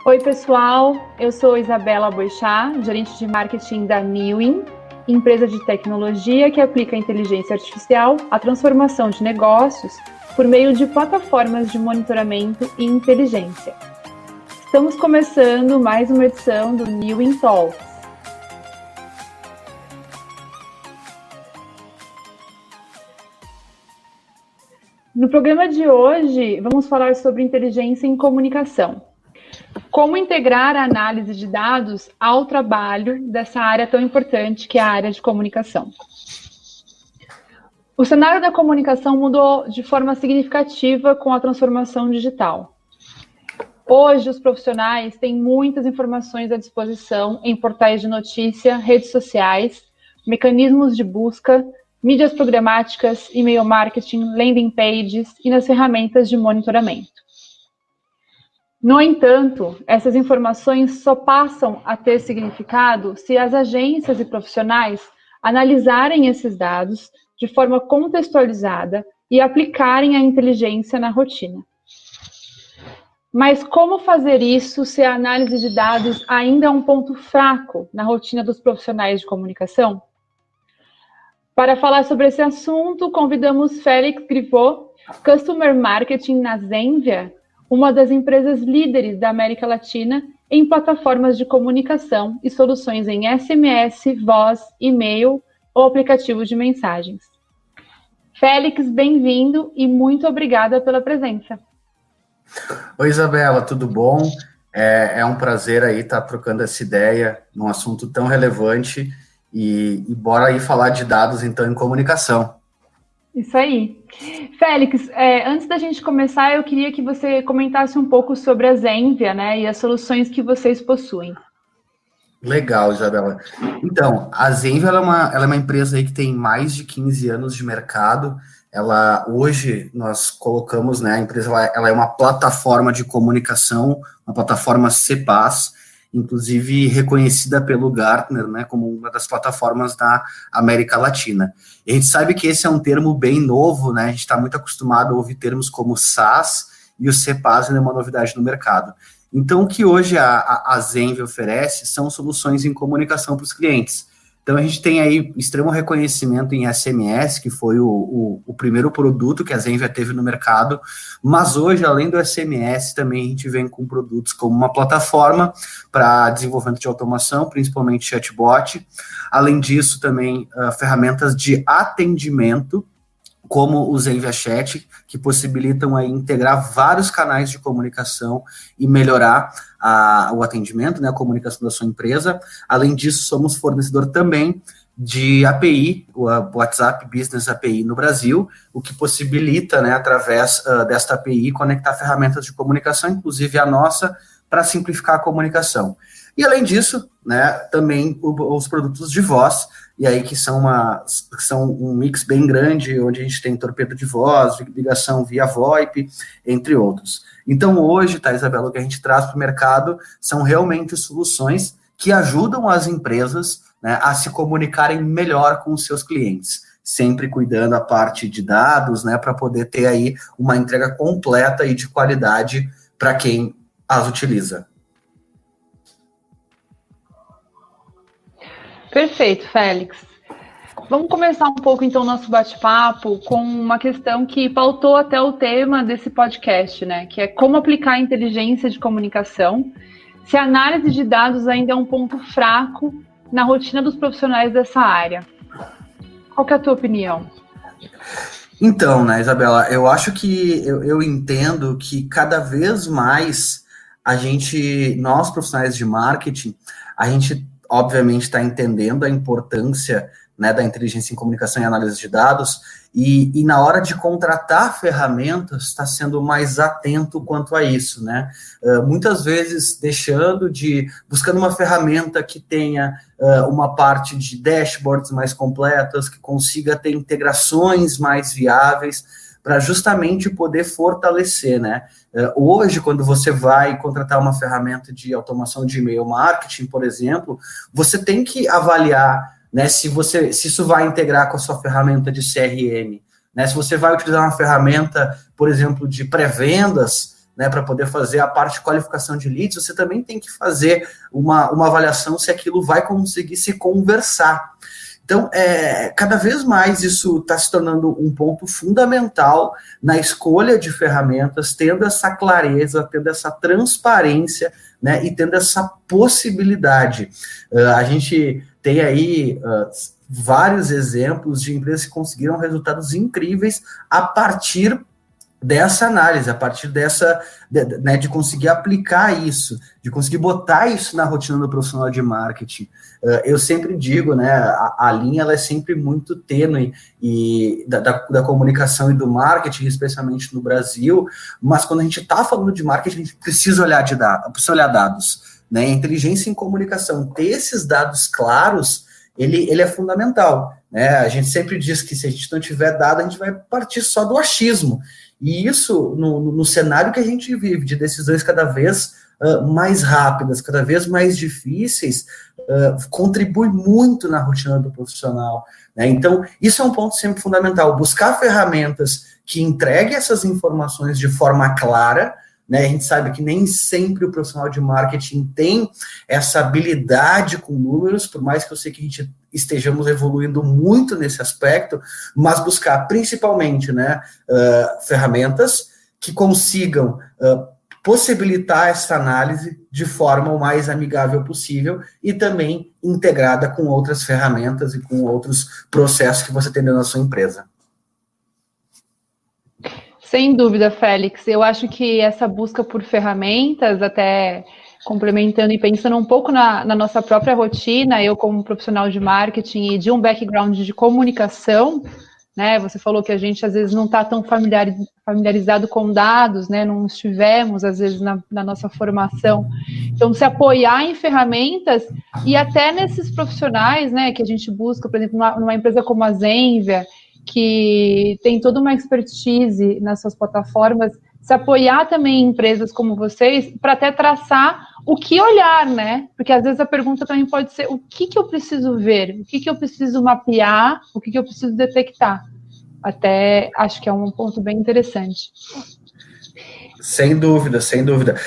Oi, pessoal. Eu sou Isabela Boixá, gerente de marketing da Newin, empresa de tecnologia que aplica a inteligência artificial à transformação de negócios por meio de plataformas de monitoramento e inteligência. Estamos começando mais uma edição do Newin Talks. No programa de hoje, vamos falar sobre inteligência em comunicação. Como integrar a análise de dados ao trabalho dessa área tão importante que é a área de comunicação. O cenário da comunicação mudou de forma significativa com a transformação digital. Hoje, os profissionais têm muitas informações à disposição em portais de notícia, redes sociais, mecanismos de busca, mídias programáticas, e-mail marketing, landing pages e nas ferramentas de monitoramento. No entanto, essas informações só passam a ter significado se as agências e profissionais analisarem esses dados de forma contextualizada e aplicarem a inteligência na rotina. Mas como fazer isso se a análise de dados ainda é um ponto fraco na rotina dos profissionais de comunicação? Para falar sobre esse assunto, convidamos Félix Griveau, Customer Marketing na Zenvia, uma das empresas líderes da América Latina em plataformas de comunicação e soluções em SMS, voz, e-mail ou aplicativo de mensagens. Félix, bem-vindo e muito obrigada pela presença. Oi, Isabela, tudo bom? É um prazer aí estar trocando essa ideia num assunto tão relevante e bora aí falar de dados, então, em comunicação. Isso aí. Félix, antes da gente começar, eu queria que você comentasse um pouco sobre a Zenvia, né, e as soluções que vocês possuem. Legal, Isabela. Então, a Zenvia ela é uma empresa aí que tem mais de 15 anos de mercado. Hoje, nós colocamos, né, a empresa ela é uma plataforma de comunicação, uma plataforma CPaaS, inclusive reconhecida pelo Gartner, né, como uma das plataformas da América Latina. E a gente sabe que esse é um termo bem novo, né, a gente está muito acostumado a ouvir termos como SaaS, e o CPaaS é uma novidade no mercado. Então, o que hoje a Zenvia oferece são soluções em comunicação para os clientes. Então, a gente tem aí extremo reconhecimento em SMS, que foi o primeiro produto que a Zenvia teve no mercado, mas hoje, além do SMS, também a gente vem com produtos como uma plataforma para desenvolvimento de automação, principalmente chatbot. Além disso, também ferramentas de atendimento, como o Zenvia Chat, que possibilitam aí integrar vários canais de comunicação e melhorar o atendimento, né, a comunicação da sua empresa. Além disso, somos fornecedor também de API, o WhatsApp Business API no Brasil, o que possibilita, né, através desta API, conectar ferramentas de comunicação, inclusive a nossa, para simplificar a comunicação. E além disso, né, também os produtos de voz, e aí que são um mix bem grande, onde a gente tem torpedo de voz, ligação via VoIP, entre outros. Então hoje, tá, Isabela, o que a gente traz para o mercado são realmente soluções que ajudam as empresas, né, a se comunicarem melhor com os seus clientes, sempre cuidando a parte de dados, né, para poder ter aí uma entrega completa e de qualidade para quem as utiliza. Perfeito, Félix. Vamos começar um pouco, então, o nosso bate-papo com uma questão que pautou até o tema desse podcast, né? Que é como aplicar a inteligência de comunicação se a análise de dados ainda é um ponto fraco na rotina dos profissionais dessa área. Qual que é a tua opinião? Então, né, Isabela, eu acho que eu entendo que cada vez mais nós profissionais de marketing, a gente obviamente está entendendo a importância, né, da inteligência em comunicação e análise de dados, e na hora de contratar ferramentas, está sendo mais atento quanto a isso, né? Muitas vezes buscando uma ferramenta que tenha uma parte de dashboards mais completas, que consiga ter integrações mais viáveis, para justamente poder fortalecer, né? Hoje, quando você vai contratar uma ferramenta de automação de e-mail marketing, por exemplo, você tem que avaliar, né, se isso vai integrar com a sua ferramenta de CRM, né? Se você vai utilizar uma ferramenta, por exemplo, de pré-vendas, né, para poder fazer a parte de qualificação de leads, você também tem que fazer uma avaliação se aquilo vai conseguir se conversar. Então, cada vez mais isso está se tornando um ponto fundamental na escolha de ferramentas, tendo essa clareza, tendo essa transparência, né, e tendo essa possibilidade. A gente tem aí vários exemplos de empresas que conseguiram resultados incríveis a partir dessa análise, a partir dessa, né, de conseguir aplicar isso, de conseguir botar isso na rotina do profissional de marketing. Eu sempre digo, né, a linha ela é sempre muito tênue e da comunicação e do marketing, especialmente no Brasil, mas quando a gente está falando de marketing, a gente precisa olhar dados, né, inteligência em comunicação, ter esses dados claros, ele é fundamental, né, a gente sempre diz que se a gente não tiver dado, a gente vai partir só do achismo. E isso, no cenário que a gente vive, de decisões cada vez mais rápidas, cada vez mais difíceis, contribui muito na rotina do profissional, né? Então, isso é um ponto sempre fundamental, buscar ferramentas que entreguem essas informações de forma clara, né? A gente sabe que nem sempre o profissional de marketing tem essa habilidade com números, por mais que eu sei que a gente estejamos evoluindo muito nesse aspecto, mas buscar principalmente, né, ferramentas que consigam possibilitar essa análise de forma o mais amigável possível e também integrada com outras ferramentas e com outros processos que você tem dentro da sua empresa. Sem dúvida, Félix. Eu acho que essa busca por ferramentas, até complementando e pensando um pouco na nossa própria rotina, eu como profissional de marketing e de um background de comunicação, né? Você falou que a gente às vezes não está tão familiarizado com dados, né? Não estivemos às vezes na nossa formação. Então, se apoiar em ferramentas e até nesses profissionais, né? Que a gente busca, por exemplo, numa empresa como a Zenvia, que tem toda uma expertise nas suas plataformas, se apoiar também em empresas como vocês, para até traçar o que olhar, né? Porque às vezes a pergunta também pode ser o que eu preciso ver, o que eu preciso mapear, o que eu preciso detectar. Até acho que é um ponto bem interessante. Sem dúvida, sem dúvida.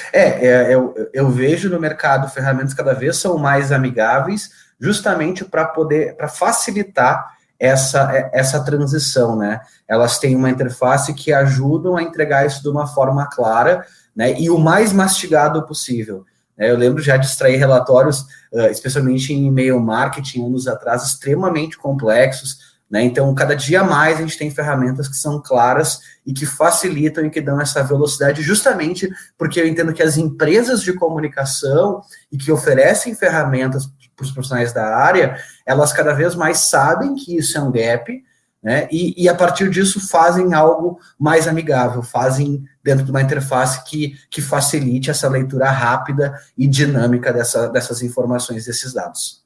Eu vejo no mercado ferramentas cada vez são mais amigáveis, justamente para facilitar essa transição, né? Elas têm uma interface que ajudam a entregar isso de uma forma clara, né? E o mais mastigado possível. Eu lembro já de extrair relatórios, especialmente em e-mail marketing, anos atrás, extremamente complexos, né? Então, cada dia mais a gente tem ferramentas que são claras e que facilitam e que dão essa velocidade, justamente porque eu entendo que as empresas de comunicação e que oferecem ferramentas para os profissionais da área, elas cada vez mais sabem que isso é um gap, né? E a partir disso fazem algo mais amigável, fazem dentro de uma interface que facilite essa leitura rápida e dinâmica dessas informações, desses dados.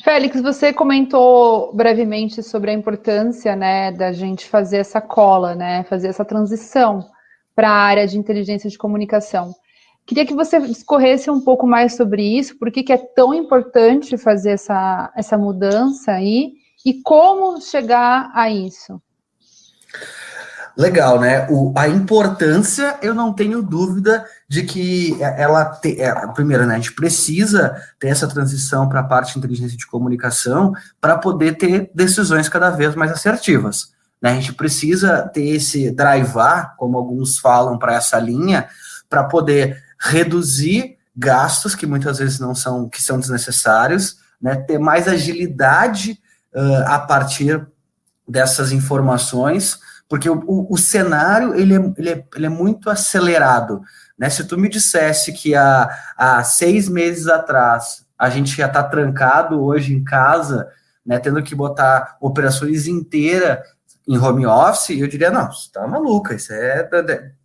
Félix, você comentou brevemente sobre a importância, né, da gente fazer essa cola, né, fazer essa transição para a área de inteligência de comunicação. Queria que você discorresse um pouco mais sobre isso, por que é tão importante fazer essa mudança aí e como chegar a isso. Legal, né? A importância, eu não tenho dúvida de que ela primeiro, né? A gente precisa ter essa transição para a parte de inteligência de comunicação para poder ter decisões cada vez mais assertivas, né? A gente precisa ter esse drivar, como alguns falam, para essa linha, para poder reduzir gastos que muitas vezes que são desnecessários, né? Ter mais agilidade a partir dessas informações, porque o cenário ele é muito acelerado, né? Se tu me dissesse que há 6 meses atrás a gente já está trancado hoje em casa, né, tendo que botar operações inteiras em home office, eu diria, não, você tá maluca, isso é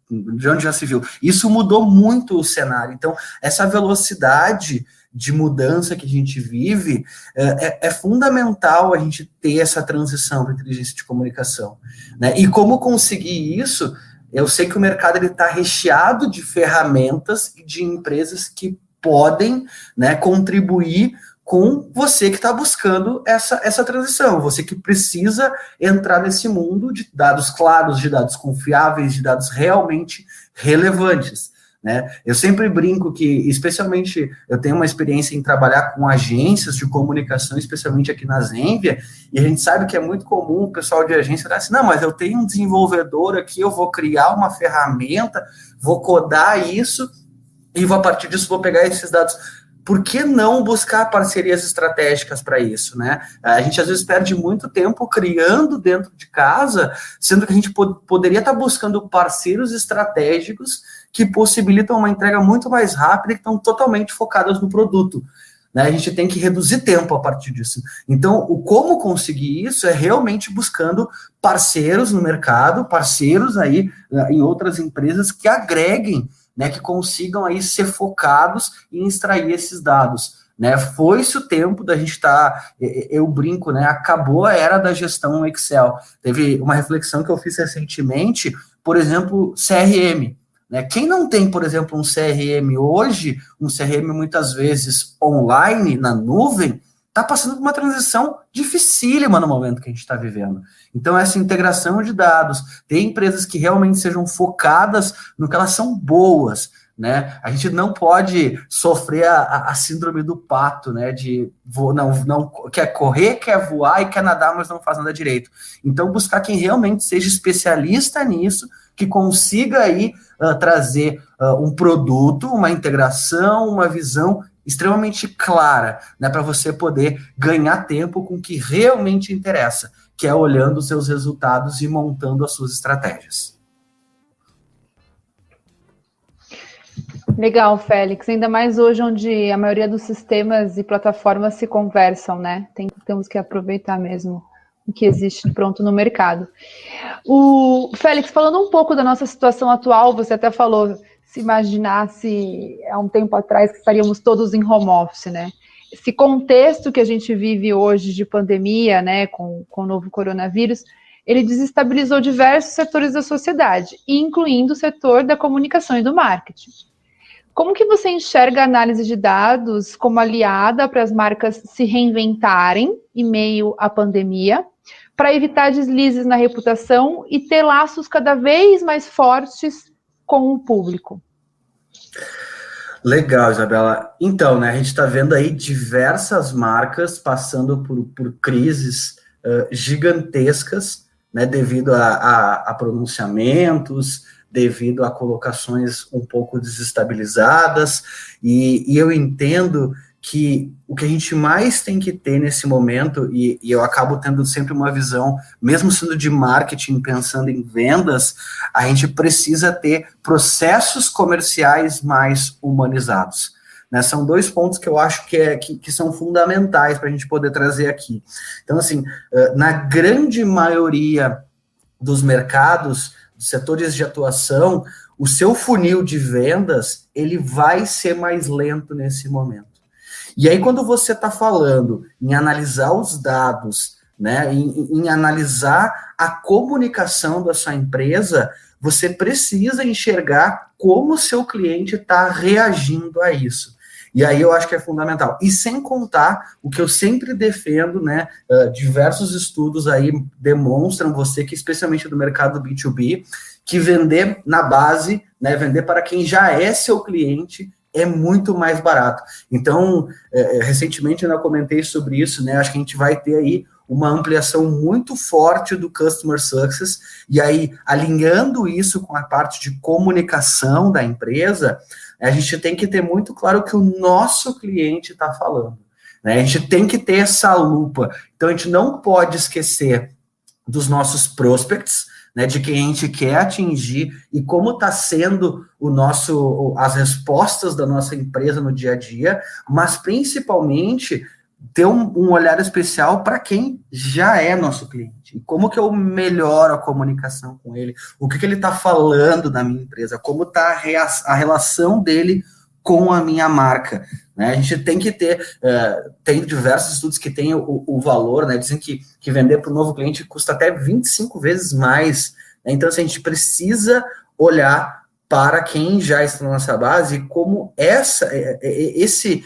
de onde já se viu. Isso mudou muito o cenário. Então, essa velocidade de mudança que a gente vive, é fundamental a gente ter essa transição para inteligência de comunicação, né? E como conseguir isso, eu sei que o mercado está recheado de ferramentas e de empresas que podem, né, contribuir com você que está buscando essa transição, você que precisa entrar nesse mundo de dados claros, de dados confiáveis, de dados realmente relevantes, né? Eu sempre brinco que, especialmente, eu tenho uma experiência em trabalhar com agências de comunicação, especialmente aqui na Zenvia, e a gente sabe que é muito comum o pessoal de agência falar assim, não, mas eu tenho um desenvolvedor aqui, eu vou criar uma ferramenta, vou codar isso, e a partir disso vou pegar esses dados. Por que não buscar parcerias estratégicas para isso, né? A gente às vezes perde muito tempo criando dentro de casa, sendo que a gente poderia estar buscando parceiros estratégicos que possibilitam uma entrega muito mais rápida e que estão totalmente focadas no produto, né? A gente tem que reduzir tempo a partir disso. Então, o como conseguir isso é realmente buscando parceiros no mercado, parceiros aí em outras empresas que agreguem, né, que consigam aí ser focados em extrair esses dados, né? Foi-se o tempo da gente estar, eu brinco, né, acabou a era da gestão no Excel. Teve uma reflexão que eu fiz recentemente, por exemplo, CRM, né? Quem não tem, por exemplo, um CRM hoje, um CRM muitas vezes online, na nuvem, está passando por uma transição dificílima no momento que a gente está vivendo. Então, essa integração de dados, ter empresas que realmente sejam focadas no que elas são boas, né? A gente não pode sofrer a síndrome do pato, né? De não quer correr, quer voar e quer nadar, mas não faz nada direito. Então, buscar quem realmente seja especialista nisso, que consiga aí trazer um produto, uma integração, uma visão extremamente clara, né, para você poder ganhar tempo com o que realmente interessa, que é olhando os seus resultados e montando as suas estratégias. Legal, Félix. Ainda mais hoje, onde a maioria dos sistemas e plataformas se conversam, né? Temos que aproveitar mesmo o que existe pronto no mercado. O Félix, falando um pouco da nossa situação atual, você até falou, se imaginasse há um tempo atrás que estaríamos todos em home office, né? Esse contexto que a gente vive hoje de pandemia, né, com o novo coronavírus, ele desestabilizou diversos setores da sociedade, incluindo o setor da comunicação e do marketing. Como que você enxerga a análise de dados como aliada para as marcas se reinventarem em meio à pandemia, para evitar deslizes na reputação e ter laços cada vez mais fortes com o público? Legal, Isabela. Então, né, a gente está vendo aí diversas marcas passando por crises gigantescas, né, devido a pronunciamentos, devido a colocações um pouco desestabilizadas, e eu entendo que o que a gente mais tem que ter nesse momento, e eu acabo tendo sempre uma visão, mesmo sendo de marketing, pensando em vendas, a gente precisa ter processos comerciais mais humanizados, né? São dois pontos que eu acho que são fundamentais para a gente poder trazer aqui. Então, assim, na grande maioria dos mercados, dos setores de atuação, o seu funil de vendas, ele vai ser mais lento nesse momento. E aí, quando você está falando em analisar os dados, né, em analisar a comunicação da sua empresa, você precisa enxergar como o seu cliente está reagindo a isso. E aí eu acho que é fundamental. E sem contar o que eu sempre defendo, né, diversos estudos aí demonstram você que, especialmente do mercado B2B, que vender na base, né, vender para quem já é seu cliente, é muito mais barato. Então, recentemente eu comentei sobre isso, né? Acho que a gente vai ter aí uma ampliação muito forte do Customer Success, e aí, alinhando isso com a parte de comunicação da empresa, a gente tem que ter muito claro o que o nosso cliente está falando, né? A gente tem que ter essa lupa. Então, a gente não pode esquecer dos nossos prospects, né, de quem a gente quer atingir e como está sendo as respostas da nossa empresa no dia a dia, mas principalmente ter um olhar especial para quem já é nosso cliente. E como que eu melhoro a comunicação com ele, o que ele está falando da minha empresa, como está a relação dele com a minha marca, né? A gente tem que ter, tem diversos estudos que têm o valor, né? Dizem que vender para o novo cliente custa até 25 vezes mais, né? Então, assim, a gente precisa olhar para quem já está na nossa base, como esse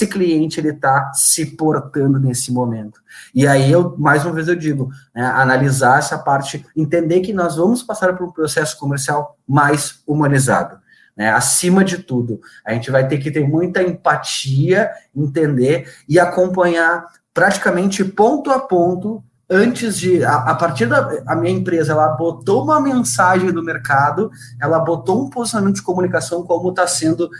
cliente ele está se portando nesse momento. E aí, mais uma vez eu digo, né, analisar essa parte, entender que nós vamos passar por um processo comercial mais humanizado. Né, acima de tudo, a gente vai ter que ter muita empatia, entender e acompanhar praticamente ponto a ponto. Antes de, a partir da minha empresa, ela botou uma mensagem no mercado, ela botou um posicionamento de comunicação, como está sendo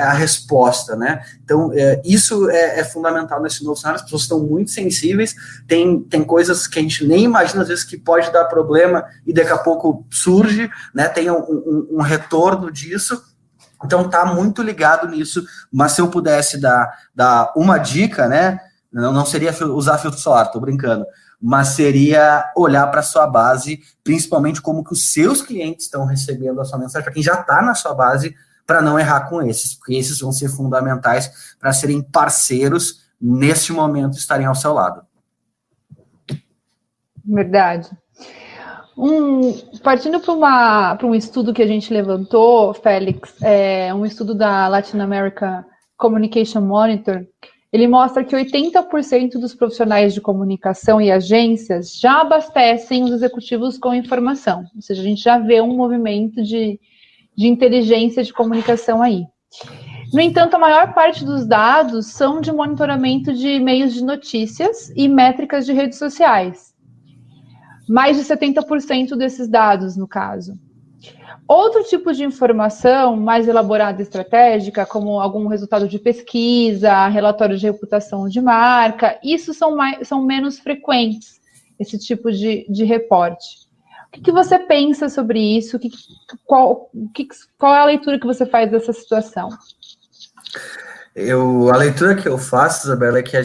a resposta, né? Então, isso é fundamental nesse novo cenário, as pessoas estão muito sensíveis, tem coisas que a gente nem imagina, às vezes, que pode dar problema, e daqui a pouco surge, né? Tem um retorno disso. Então, tá muito ligado nisso, mas se eu pudesse dar uma dica, né? Não seria usar filtro solar, tô brincando, mas seria olhar para a sua base, principalmente como que os seus clientes estão recebendo a sua mensagem, para quem já está na sua base, para não errar com esses, porque esses vão ser fundamentais para serem parceiros neste momento, estarem ao seu lado. Verdade. Partindo para um estudo que a gente levantou, Félix, um estudo da Latin America Communication Monitor, ele mostra que 80% dos profissionais de comunicação e agências já abastecem os executivos com informação. Ou seja, a gente já vê um movimento de inteligência de comunicação aí. No entanto, a maior parte dos dados são de monitoramento de meios de notícias e métricas de redes sociais. Mais de 70% desses dados, no caso. Outro tipo de informação mais elaborada e estratégica, como algum resultado de pesquisa, relatório de reputação de marca, isso são menos frequentes, esse tipo de reporte. O que você pensa sobre isso? Qual é a leitura que você faz dessa situação? A leitura que eu faço, Isabela, é que a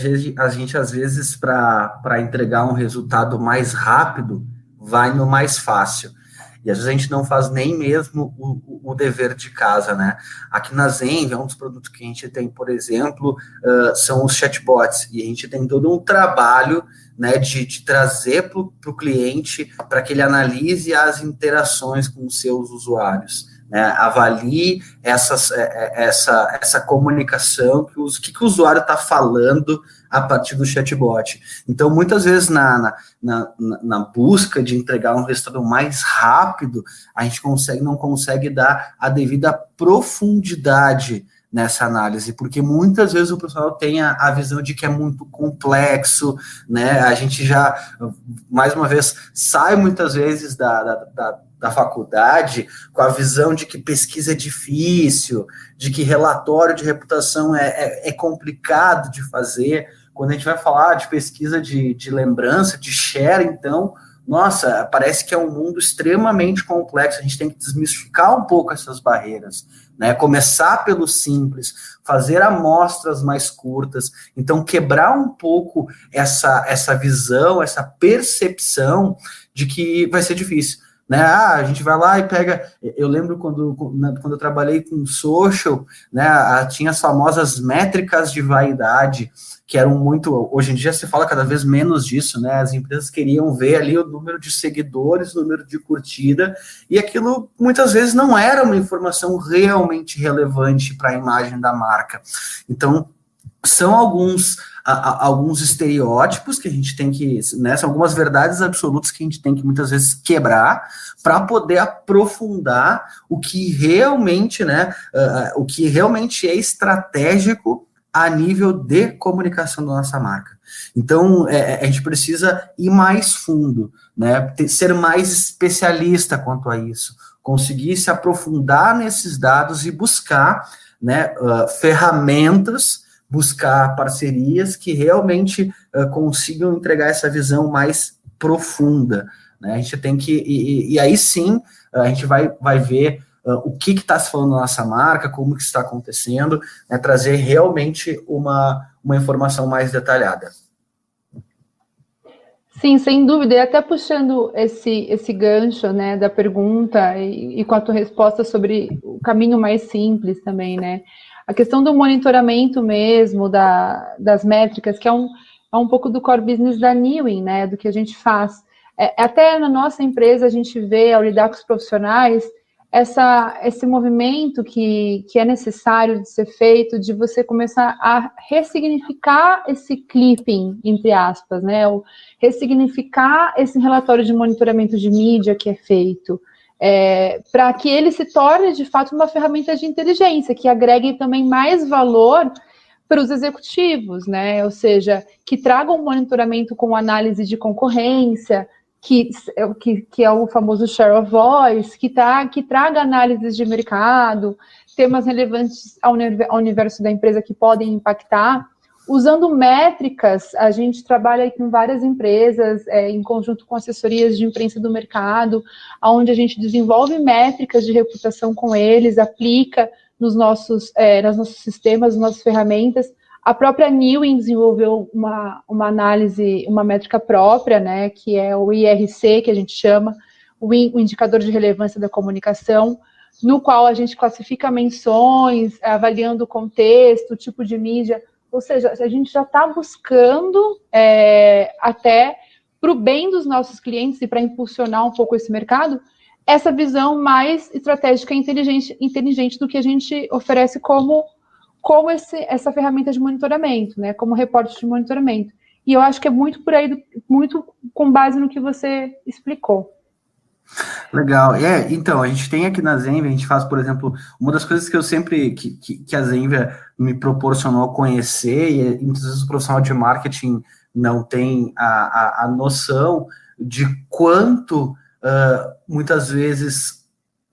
gente às vezes, para entregar um resultado mais rápido, vai no mais fácil. E às vezes a gente não faz nem mesmo o dever de casa, né? Aqui na Zenv, um dos produtos que a gente tem, por exemplo, são os chatbots. E a gente tem todo um trabalho, né, de trazer para o cliente, para que ele analise as interações com os seus usuários. Né, avalie essa comunicação, que o usuário está falando a partir do chatbot. Então, muitas vezes, na busca de entregar um resultado mais rápido, a gente não consegue dar a devida profundidade nessa análise, porque muitas vezes o profissional tem a visão de que é muito complexo, né? A gente já, mais uma vez, sai muitas vezes da faculdade com a visão de que pesquisa é difícil, de que relatório de reputação é complicado de fazer. Quando a gente vai falar de pesquisa de lembrança, de share, então, nossa, parece que é um mundo extremamente complexo, a gente tem que desmistificar um pouco essas barreiras, né? Começar pelo simples, fazer amostras mais curtas, então quebrar um pouco essa visão, essa percepção de que vai ser difícil. Né? A gente vai lá e pega. Eu lembro quando eu trabalhei com social, né? Tinha as famosas métricas de vaidade, que eram muito. Hoje em dia se fala cada vez menos disso, né? As empresas queriam ver ali o número de seguidores, o número de curtida, e aquilo muitas vezes não era uma informação realmente relevante para a imagem da marca. Então, são alguns estereótipos que a gente tem que, né, são algumas verdades absolutas que a gente tem que muitas vezes quebrar para poder aprofundar o que realmente, né, o que realmente é estratégico a nível de comunicação da nossa marca. Então, a gente precisa ir mais fundo, né, ser mais especialista quanto a isso, conseguir se aprofundar nesses dados e buscar, né, ferramentas, buscar parcerias que realmente consigam entregar essa visão mais profunda, né? A gente tem que, e aí sim, a gente vai ver o que está se falando na nossa marca, como que está acontecendo, né? Trazer realmente uma informação mais detalhada. Sim, sem dúvida, e até puxando esse gancho, né, da pergunta e com a tua resposta sobre o caminho mais simples também, né? A questão do monitoramento mesmo, das métricas, que é um pouco do core business da Newin, né, do que a gente faz. Até na nossa empresa, a gente vê, ao lidar com os profissionais, esse movimento que é necessário de ser feito, de você começar a ressignificar esse clipping, entre aspas, né? Ou ressignificar esse relatório de monitoramento de mídia que é feito, para que ele se torne, de fato, uma ferramenta de inteligência, que agregue também mais valor para os executivos, né? Ou seja, que tragam um monitoramento com análise de concorrência, que é o famoso share of voice, que traga análises de mercado, temas relevantes ao universo da empresa que podem impactar. Usando métricas, a gente trabalha com várias empresas, em conjunto com assessorias de imprensa do mercado, onde a gente desenvolve métricas de reputação com eles, aplica nos nossos sistemas, nas nossas ferramentas. A própria Newin desenvolveu uma análise, uma métrica própria, né, que é o IRC, que a gente chama, o Indicador de Relevância da Comunicação, no qual a gente classifica menções, avaliando o contexto, o tipo de mídia. Ou seja, a gente já está buscando, até para o bem dos nossos clientes e para impulsionar um pouco esse mercado, essa visão mais estratégica e inteligente do que a gente oferece como essa ferramenta de monitoramento, né? Como reporte de monitoramento. E eu acho que é muito por aí, muito com base no que você explicou. Legal. Então, a gente tem aqui na Zenvia, a gente faz, por exemplo, uma das coisas que eu sempre, que a Zenvia me proporcionou conhecer, e muitas vezes o profissional de marketing não tem a noção de quanto, muitas vezes,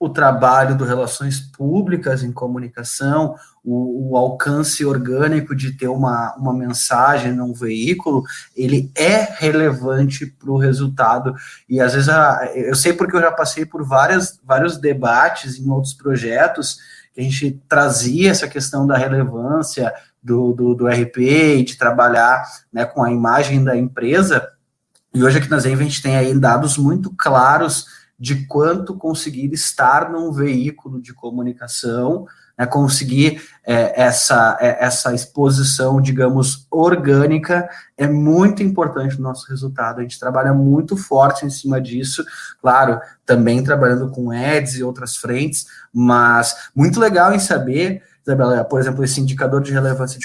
o trabalho do relações públicas em comunicação, o alcance orgânico de ter uma mensagem num veículo, ele é relevante para o resultado. E às vezes, eu sei porque eu já passei por vários debates em outros projetos, que a gente trazia essa questão da relevância do RP e de trabalhar, né, com a imagem da empresa. E hoje aqui na Zenvia a gente tem aí dados muito claros de quanto conseguir estar num veículo de comunicação, né, conseguir essa exposição, digamos, orgânica, é muito importante no nosso resultado. A gente trabalha muito forte em cima disso, claro, também trabalhando com ads e outras frentes, mas muito legal em saber, Isabela, por exemplo, esse indicador de relevância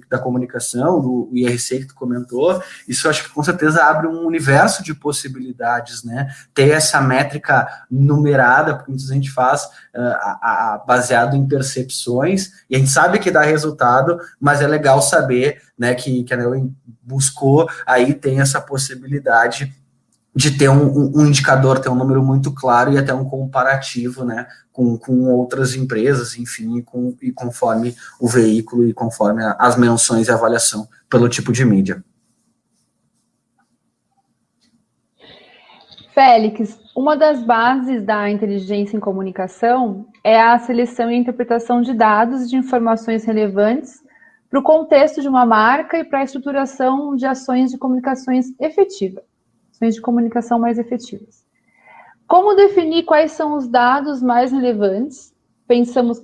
da comunicação, do IRC que tu comentou, isso eu acho que com certeza abre um universo de possibilidades, né? Ter essa métrica numerada, porque muitas vezes a gente faz baseado em percepções, e a gente sabe que dá resultado, mas é legal saber, né, que a Newin buscou, aí tem essa possibilidade de ter um indicador, ter um número muito claro e até um comparativo, né, com outras empresas, enfim, e conforme o veículo e conforme as menções e avaliação pelo tipo de mídia. Félix, uma das bases da inteligência em comunicação é a seleção e interpretação de dados e de informações relevantes para o contexto de uma marca e para a estruturação de ações de comunicações efetivas, ações de comunicação mais efetivas. Como definir quais são os dados mais relevantes?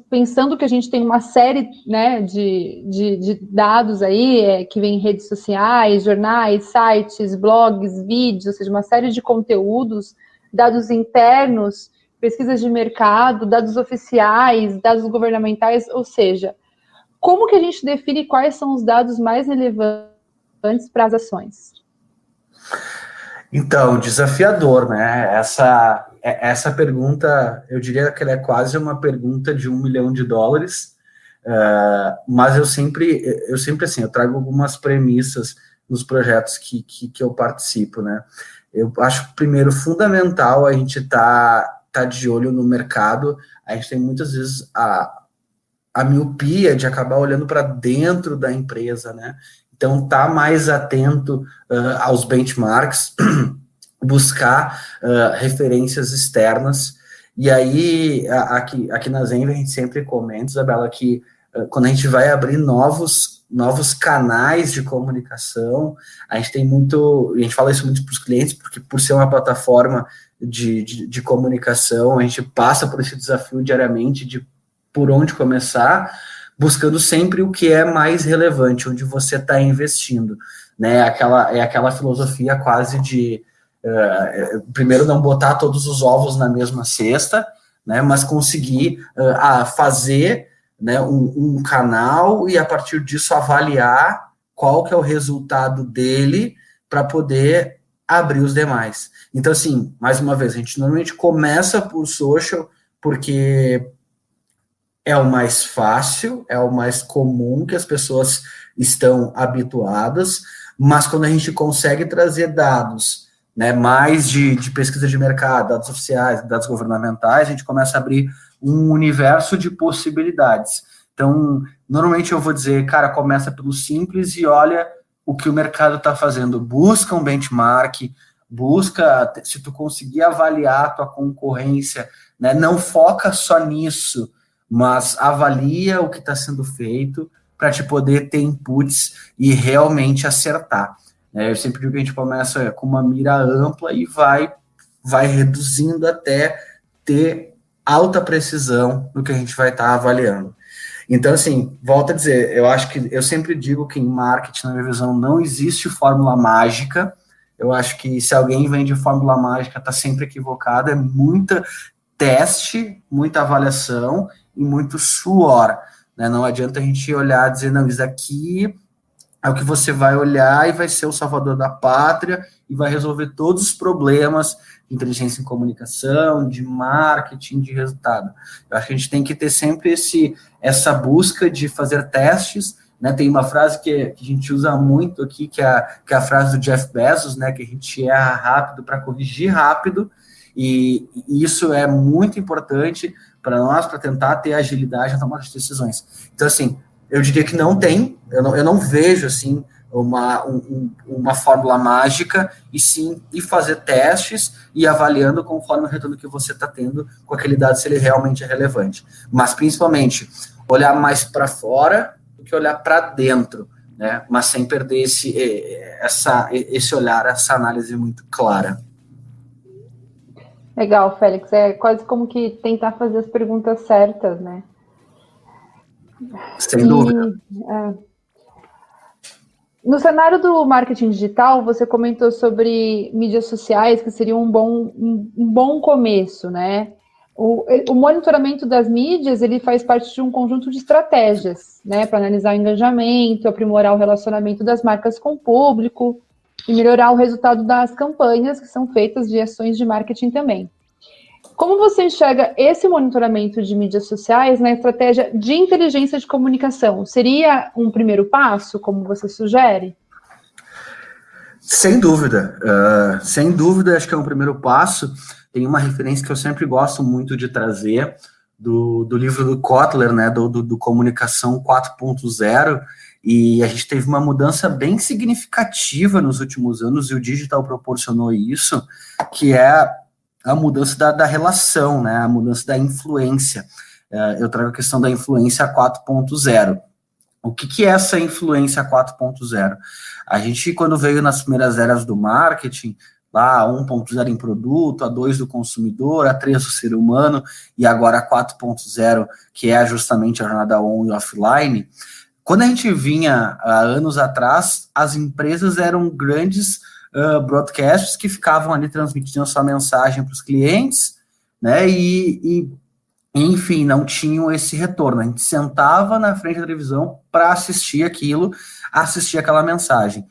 Pensando que a gente tem uma série, né, de dados aí, que vem em redes sociais, jornais, sites, blogs, vídeos, ou seja, uma série de conteúdos, dados internos, pesquisas de mercado, dados oficiais, dados governamentais, ou seja, como que a gente define quais são os dados mais relevantes para as ações? Então, desafiador, né? Essa pergunta, eu diria que ela é quase uma pergunta de $1 milhão, mas eu sempre assim, eu trago algumas premissas nos projetos que eu participo, né? Eu acho, primeiro, fundamental a gente tá de olho no mercado. A gente tem muitas vezes a miopia de acabar olhando para dentro da empresa, né? Então, tá mais atento aos benchmarks, buscar referências externas. E aí, aqui na Zenvia, a gente sempre comenta, Isabela, que quando a gente vai abrir novos canais de comunicação, a gente fala isso muito para os clientes, porque por ser uma plataforma de comunicação, a gente passa por esse desafio diariamente de por onde começar, buscando sempre o que é mais relevante, onde você está investindo, né? Aquela filosofia quase de primeiro não botar todos os ovos na mesma cesta, né, mas conseguir fazer, né, um canal e, a partir disso, avaliar qual que é o resultado dele para poder abrir os demais. Então, assim, mais uma vez, a gente normalmente começa por social porque é o mais fácil, é o mais comum que as pessoas estão habituadas, mas quando a gente consegue trazer dados, né, mais de pesquisa de mercado, dados oficiais, dados governamentais, a gente começa a abrir um universo de possibilidades. Então, normalmente eu vou dizer, cara, começa pelo simples e olha o que o mercado está fazendo. Busca um benchmark, busca, se tu conseguir avaliar a tua concorrência, né, não foca só nisso, mas avalia o que está sendo feito para te poder ter inputs e realmente acertar. Eu sempre digo que a gente começa com uma mira ampla e vai reduzindo até ter alta precisão no que a gente vai estar avaliando. Então, assim, volto a dizer, eu sempre digo que em marketing, na minha visão, não existe fórmula mágica. Eu acho que se alguém vende fórmula mágica, está sempre equivocado, é muita teste, muita avaliação e muito suor, né? Não adianta a gente olhar e dizer, não, isso aqui é o que você vai olhar e vai ser o salvador da pátria e vai resolver todos os problemas de inteligência em comunicação, de marketing, de resultado. Eu acho que a gente tem que ter sempre essa busca de fazer testes, né? Tem uma frase que a gente usa muito aqui, que é a frase do Jeff Bezos, né? Que a gente erra rápido para corrigir rápido, e isso é muito importante para nós, para tentar ter agilidade na tomada de decisões. Então, assim, eu diria que eu não vejo, assim, uma fórmula mágica, e sim, e fazer testes e avaliando conforme o retorno que você está tendo com aquele dado, se ele realmente é relevante. Mas, principalmente, olhar mais para fora do que olhar para dentro, né? Mas sem perder esse olhar, essa análise muito clara. Legal, Félix. É quase como que tentar fazer as perguntas certas, né? Sem dúvida. No cenário do marketing digital, você comentou sobre mídias sociais, que seria um bom começo, né? O monitoramento das mídias, ele faz parte de um conjunto de estratégias, né? Para analisar o engajamento, aprimorar o relacionamento das marcas com o público e melhorar o resultado das campanhas que são feitas de ações de marketing também. Como você enxerga esse monitoramento de mídias sociais na estratégia de inteligência de comunicação? Seria um primeiro passo, como você sugere? Sem dúvida, acho que é um primeiro passo. Tem uma referência que eu sempre gosto muito de trazer, do livro do Kotler, né, do Comunicação 4.0, e a gente teve uma mudança bem significativa nos últimos anos, e o digital proporcionou isso, que é a mudança da relação, né, a mudança da influência. Eu trago a questão da influência 4.0. O que é essa influência 4.0? A gente, quando veio nas primeiras eras do marketing, lá 1.0 em produto, a 2 do consumidor, a 3 do ser humano, e agora a 4.0, que é justamente a jornada on e offline, quando a gente vinha há anos atrás, as empresas eram grandes broadcasts que ficavam ali transmitindo a sua mensagem para os clientes, né, e enfim, não tinham esse retorno. A gente sentava na frente da televisão para assistir aquilo, assistir aquela mensagem.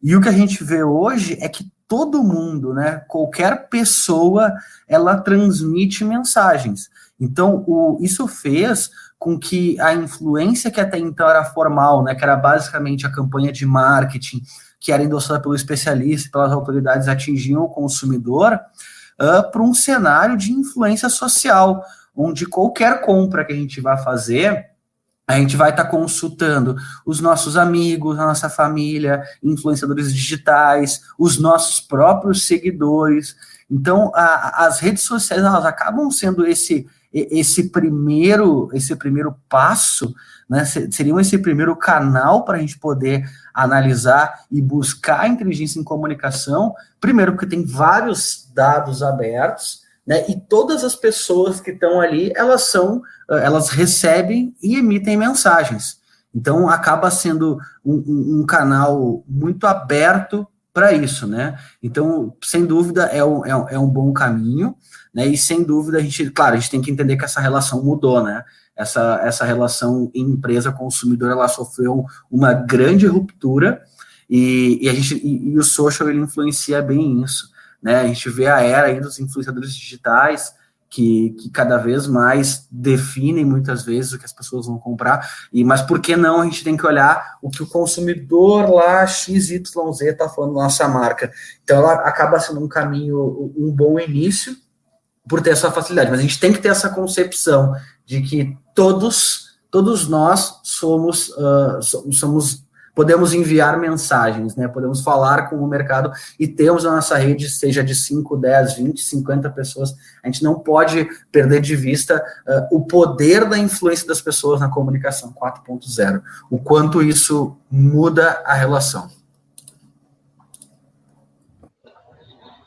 E o que a gente vê hoje é que todo mundo, né, qualquer pessoa, ela transmite mensagens. Então, isso fez com que a influência que até então era formal, né, que era basicamente a campanha de marketing, que era endossada pelo especialista, pelas autoridades, atingiam o consumidor, para um cenário de influência social, onde qualquer compra que a gente vai fazer, a gente vai estar consultando os nossos amigos, a nossa família, influenciadores digitais, os nossos próprios seguidores. Então, as redes sociais, elas acabam sendo esse primeiro passo, né, seriam esse primeiro canal para a gente poder analisar e buscar inteligência em comunicação, primeiro porque tem vários dados abertos, né, e todas as pessoas que estão ali, elas recebem e emitem mensagens. Então, acaba sendo um canal muito aberto para isso, né? Então, sem dúvida, é um bom caminho, né? E sem dúvida, a gente tem que entender que essa relação mudou, né? Essa relação empresa-consumidor, ela sofreu uma grande ruptura, e o social, ele influencia bem isso, né? A gente vê a era aí dos influenciadores digitais, que cada vez mais definem muitas vezes o que as pessoas vão comprar, mas por que não a gente tem que olhar o que o consumidor lá XYZ está falando da nossa marca? Então ela acaba sendo um caminho, um bom início, por ter essa facilidade, mas a gente tem que ter essa concepção de que todos nós podemos enviar mensagens, né? Podemos falar com o mercado e temos a nossa rede, seja de 5, 10, 20, 50 pessoas. A gente não pode perder de vista o poder da influência das pessoas na comunicação 4.0, o quanto isso muda a relação.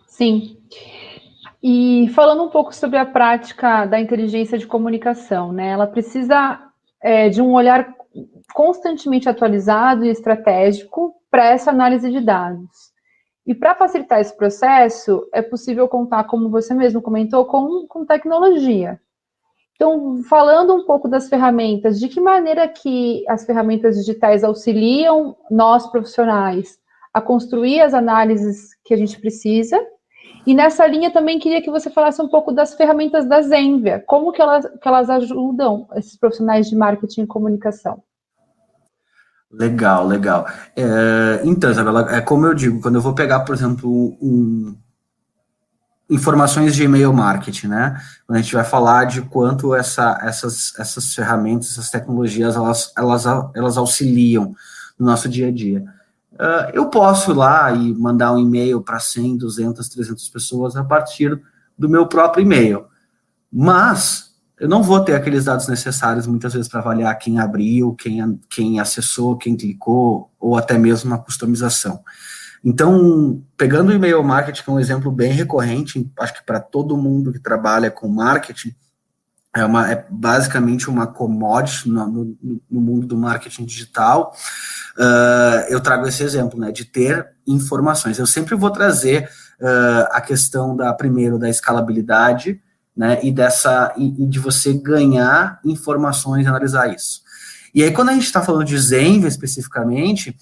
Sim. E falando um pouco sobre a prática da inteligência de comunicação, né? Ela precisa de um olhar constantemente atualizado e estratégico para essa análise de dados. E para facilitar esse processo, é possível contar, como você mesmo comentou, com tecnologia. Então, falando um pouco das ferramentas, de que maneira que as ferramentas digitais auxiliam nós, profissionais, a construir as análises que a gente precisa. E nessa linha também queria que você falasse um pouco das ferramentas da Zenvia, como que elas ajudam esses profissionais de marketing e comunicação. Legal. Então, Isabela, é como eu digo, quando eu vou pegar, por exemplo, informações de e-mail marketing, né? Quando a gente vai falar de quanto essas ferramentas, essas tecnologias, elas auxiliam no nosso dia a dia. Eu posso ir lá e mandar um e-mail para 100, 200, 300 pessoas a partir do meu próprio e-mail, mas eu não vou ter aqueles dados necessários muitas vezes para avaliar quem abriu, quem acessou, quem clicou, ou até mesmo uma customização. Então, pegando o e-mail marketing, que é um exemplo bem recorrente, acho que para todo mundo que trabalha com marketing, é basicamente uma commodity no mundo do marketing digital. Eu trago esse exemplo, né, de ter informações. Eu sempre vou trazer a questão primeiro da escalabilidade, né, e de você ganhar informações e analisar isso. E aí, quando a gente está falando de Zenvia especificamente,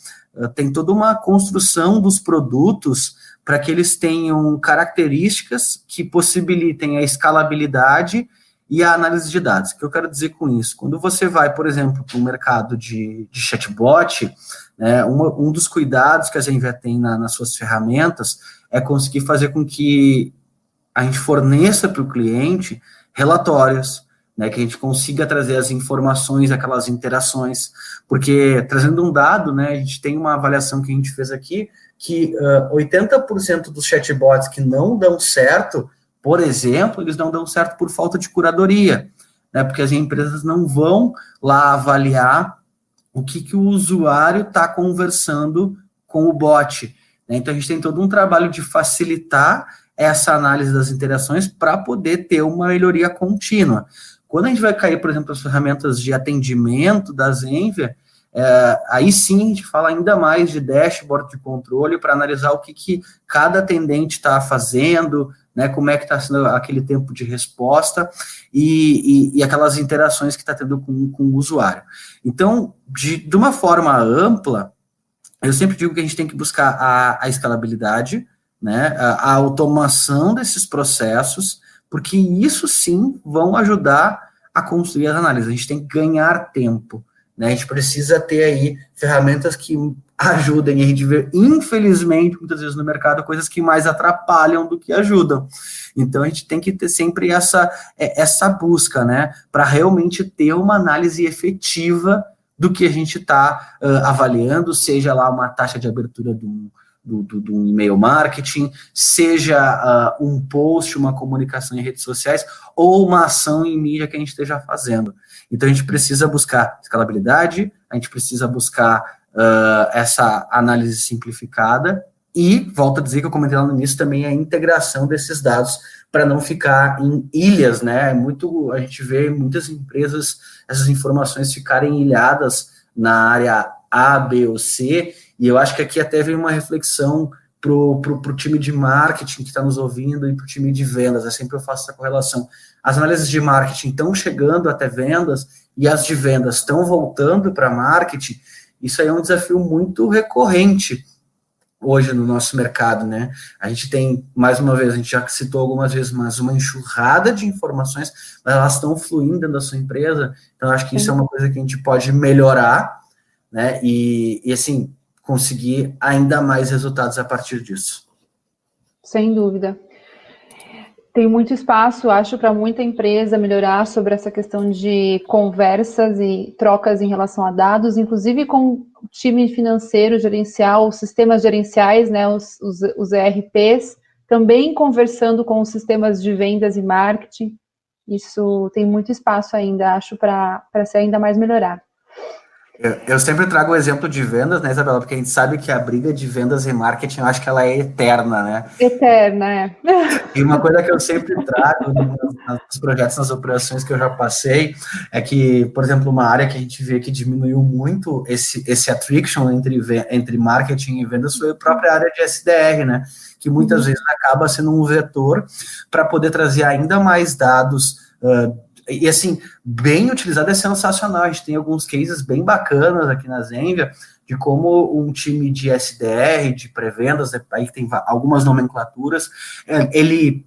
tem toda uma construção dos produtos para que eles tenham características que possibilitem a escalabilidade e a análise de dados. O que eu quero dizer com isso? Quando você vai, por exemplo, para o mercado de chatbot, né, um dos cuidados que a Zenvia tem nas suas ferramentas é conseguir fazer com que a gente forneça para o cliente relatórios, né, que a gente consiga trazer as informações, aquelas interações, porque trazendo um dado, né, a gente tem uma avaliação que a gente fez aqui, que 80% dos chatbots que não dão certo, por exemplo, eles não dão certo por falta de curadoria, né, porque as empresas não vão lá avaliar o que o usuário está conversando com o bot, né, então a gente tem todo um trabalho de facilitar essa análise das interações para poder ter uma melhoria contínua. Quando a gente vai cair, por exemplo, as ferramentas de atendimento da Zenvia, aí sim a gente fala ainda mais de dashboard de controle para analisar o que cada atendente está fazendo, né, como é que está sendo aquele tempo de resposta e aquelas interações que está tendo com o usuário. Então, de uma forma ampla, eu sempre digo que a gente tem que buscar a escalabilidade, né, a automação desses processos, porque isso sim vão ajudar a construir as análises. A gente tem que ganhar tempo, né? A gente precisa ter aí ferramentas que ajudem. A gente vê, infelizmente, muitas vezes no mercado, coisas que mais atrapalham do que ajudam. Então, a gente tem que ter sempre essa busca, né, para realmente ter uma análise efetiva do que a gente está avaliando, seja lá uma taxa de abertura do e-mail marketing, seja um post, uma comunicação em redes sociais, ou uma ação em mídia que a gente esteja fazendo. Então, a gente precisa buscar escalabilidade, a gente precisa buscar essa análise simplificada, e, volto a dizer que eu comentei lá no início, também a integração desses dados para não ficar em ilhas, né? A gente vê muitas empresas, essas informações ficarem ilhadas na área A, B ou C, e eu acho que aqui até vem uma reflexão pro time de marketing que está nos ouvindo e pro time de vendas, sempre eu faço essa correlação. As análises de marketing estão chegando até vendas e as de vendas estão voltando para marketing. Isso aí é um desafio muito recorrente hoje no nosso mercado, né? A gente tem, mais uma vez, a gente já citou algumas vezes, mas uma enxurrada de informações, mas elas estão fluindo dentro da sua empresa, então acho que isso é uma coisa que a gente pode melhorar, né? E assim, conseguir ainda mais resultados a partir disso. Sem dúvida. Tem muito espaço, acho, para muita empresa melhorar sobre essa questão de conversas e trocas em relação a dados, inclusive com o time financeiro gerencial, os sistemas gerenciais, né, os ERPs, também conversando com os sistemas de vendas e marketing. Isso tem muito espaço ainda, acho, para ser ainda mais melhorado. Eu sempre trago o exemplo de vendas, né, Isabela? Porque a gente sabe que a briga de vendas e marketing, eu acho que ela é eterna, né? Eterna, é. E uma coisa que eu sempre trago nos projetos, nas operações que eu já passei, é que, por exemplo, uma área que a gente vê que diminuiu muito esse attrition entre marketing e vendas foi a própria área de SDR, né? Que muitas vezes acaba sendo um vetor para poder trazer ainda mais dados. E assim, bem utilizado é sensacional. A gente tem alguns cases bem bacanas aqui na Zenvia, de como um time de SDR, de pré-vendas, aí tem algumas nomenclaturas, ele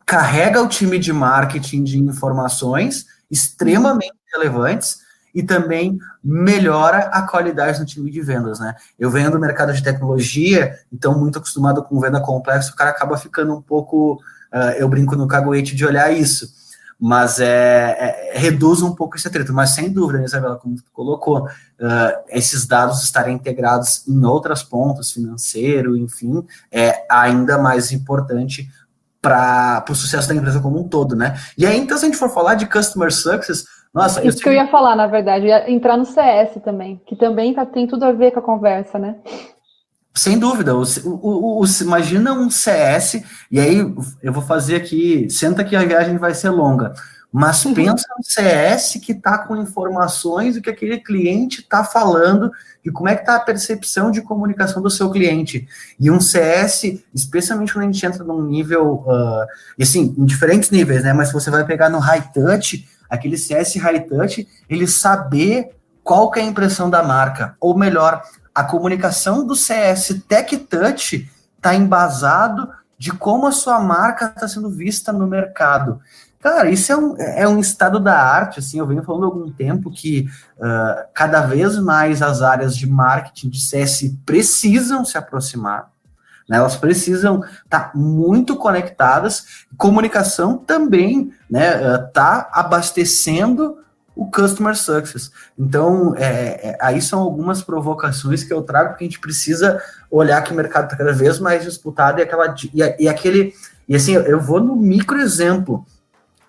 carrega o time de marketing de informações extremamente relevantes e também melhora a qualidade do time de vendas, né? Eu venho do mercado de tecnologia, então muito acostumado com venda complexa, o cara acaba ficando um pouco, eu brinco no caguete de olhar isso, mas reduz um pouco esse atrito, mas sem dúvida, né, Isabela, como tu colocou, esses dados estarem integrados em outras pontas, financeiro, enfim, é ainda mais importante para o sucesso da empresa como um todo, né? E aí, então, se a gente for falar de Customer Success, nossa... Isso que eu ia falar, na verdade, ia entrar no CS também, que também tem tudo a ver com a conversa, né? Sem dúvida, imagina um CS, e aí eu vou fazer aqui, senta que a viagem vai ser longa, mas pensa um CS que está com informações do que aquele cliente está falando, e como é que está a percepção de comunicação do seu cliente. E um CS, especialmente quando a gente entra num nível, e assim, em diferentes níveis, né, mas se você vai pegar no high touch, aquele CS high touch, ele saber qual que é a impressão da marca, ou melhor, a comunicação do CS Tech Touch está embasado de como a sua marca está sendo vista no mercado. Cara, isso é um estado da arte, assim, eu venho falando há algum tempo que cada vez mais as áreas de marketing de CS precisam se aproximar, né, elas precisam estar muito conectadas, comunicação também, né, tá abastecendo o Customer Success. Então, aí são algumas provocações que eu trago, porque a gente precisa olhar que o mercado está cada vez mais disputado e assim, eu vou no micro exemplo,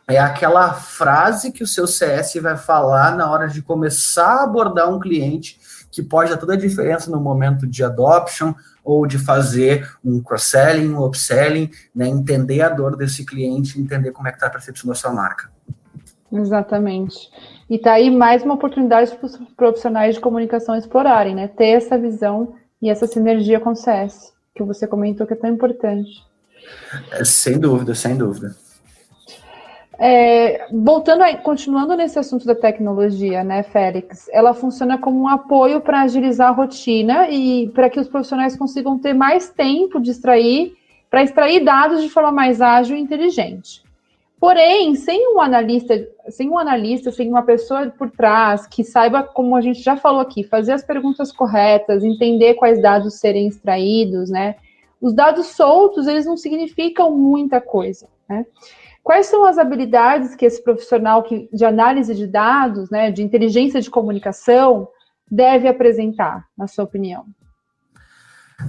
é aquela frase que o seu CS vai falar na hora de começar a abordar um cliente, que pode dar toda a diferença no momento de adoption, ou de fazer um cross-selling, um upselling, né, entender a dor desse cliente, entender como é que está a percepção da sua marca. Exatamente. E tá aí mais uma oportunidade para os profissionais de comunicação explorarem, né? Ter essa visão e essa sinergia com o CS, que você comentou que é tão importante. Sem dúvida, sem dúvida. Continuando nesse assunto da tecnologia, né, Félix? Ela funciona como um apoio para agilizar a rotina e para que os profissionais consigam ter mais tempo para extrair dados de forma mais ágil e inteligente. Porém, sem um analista, sem uma pessoa por trás que saiba, como a gente já falou aqui, fazer as perguntas corretas, entender quais dados serem extraídos, né? Os dados soltos, eles não significam muita coisa, né? Quais são as habilidades que esse profissional de análise de dados, né, de inteligência de comunicação, deve apresentar, na sua opinião?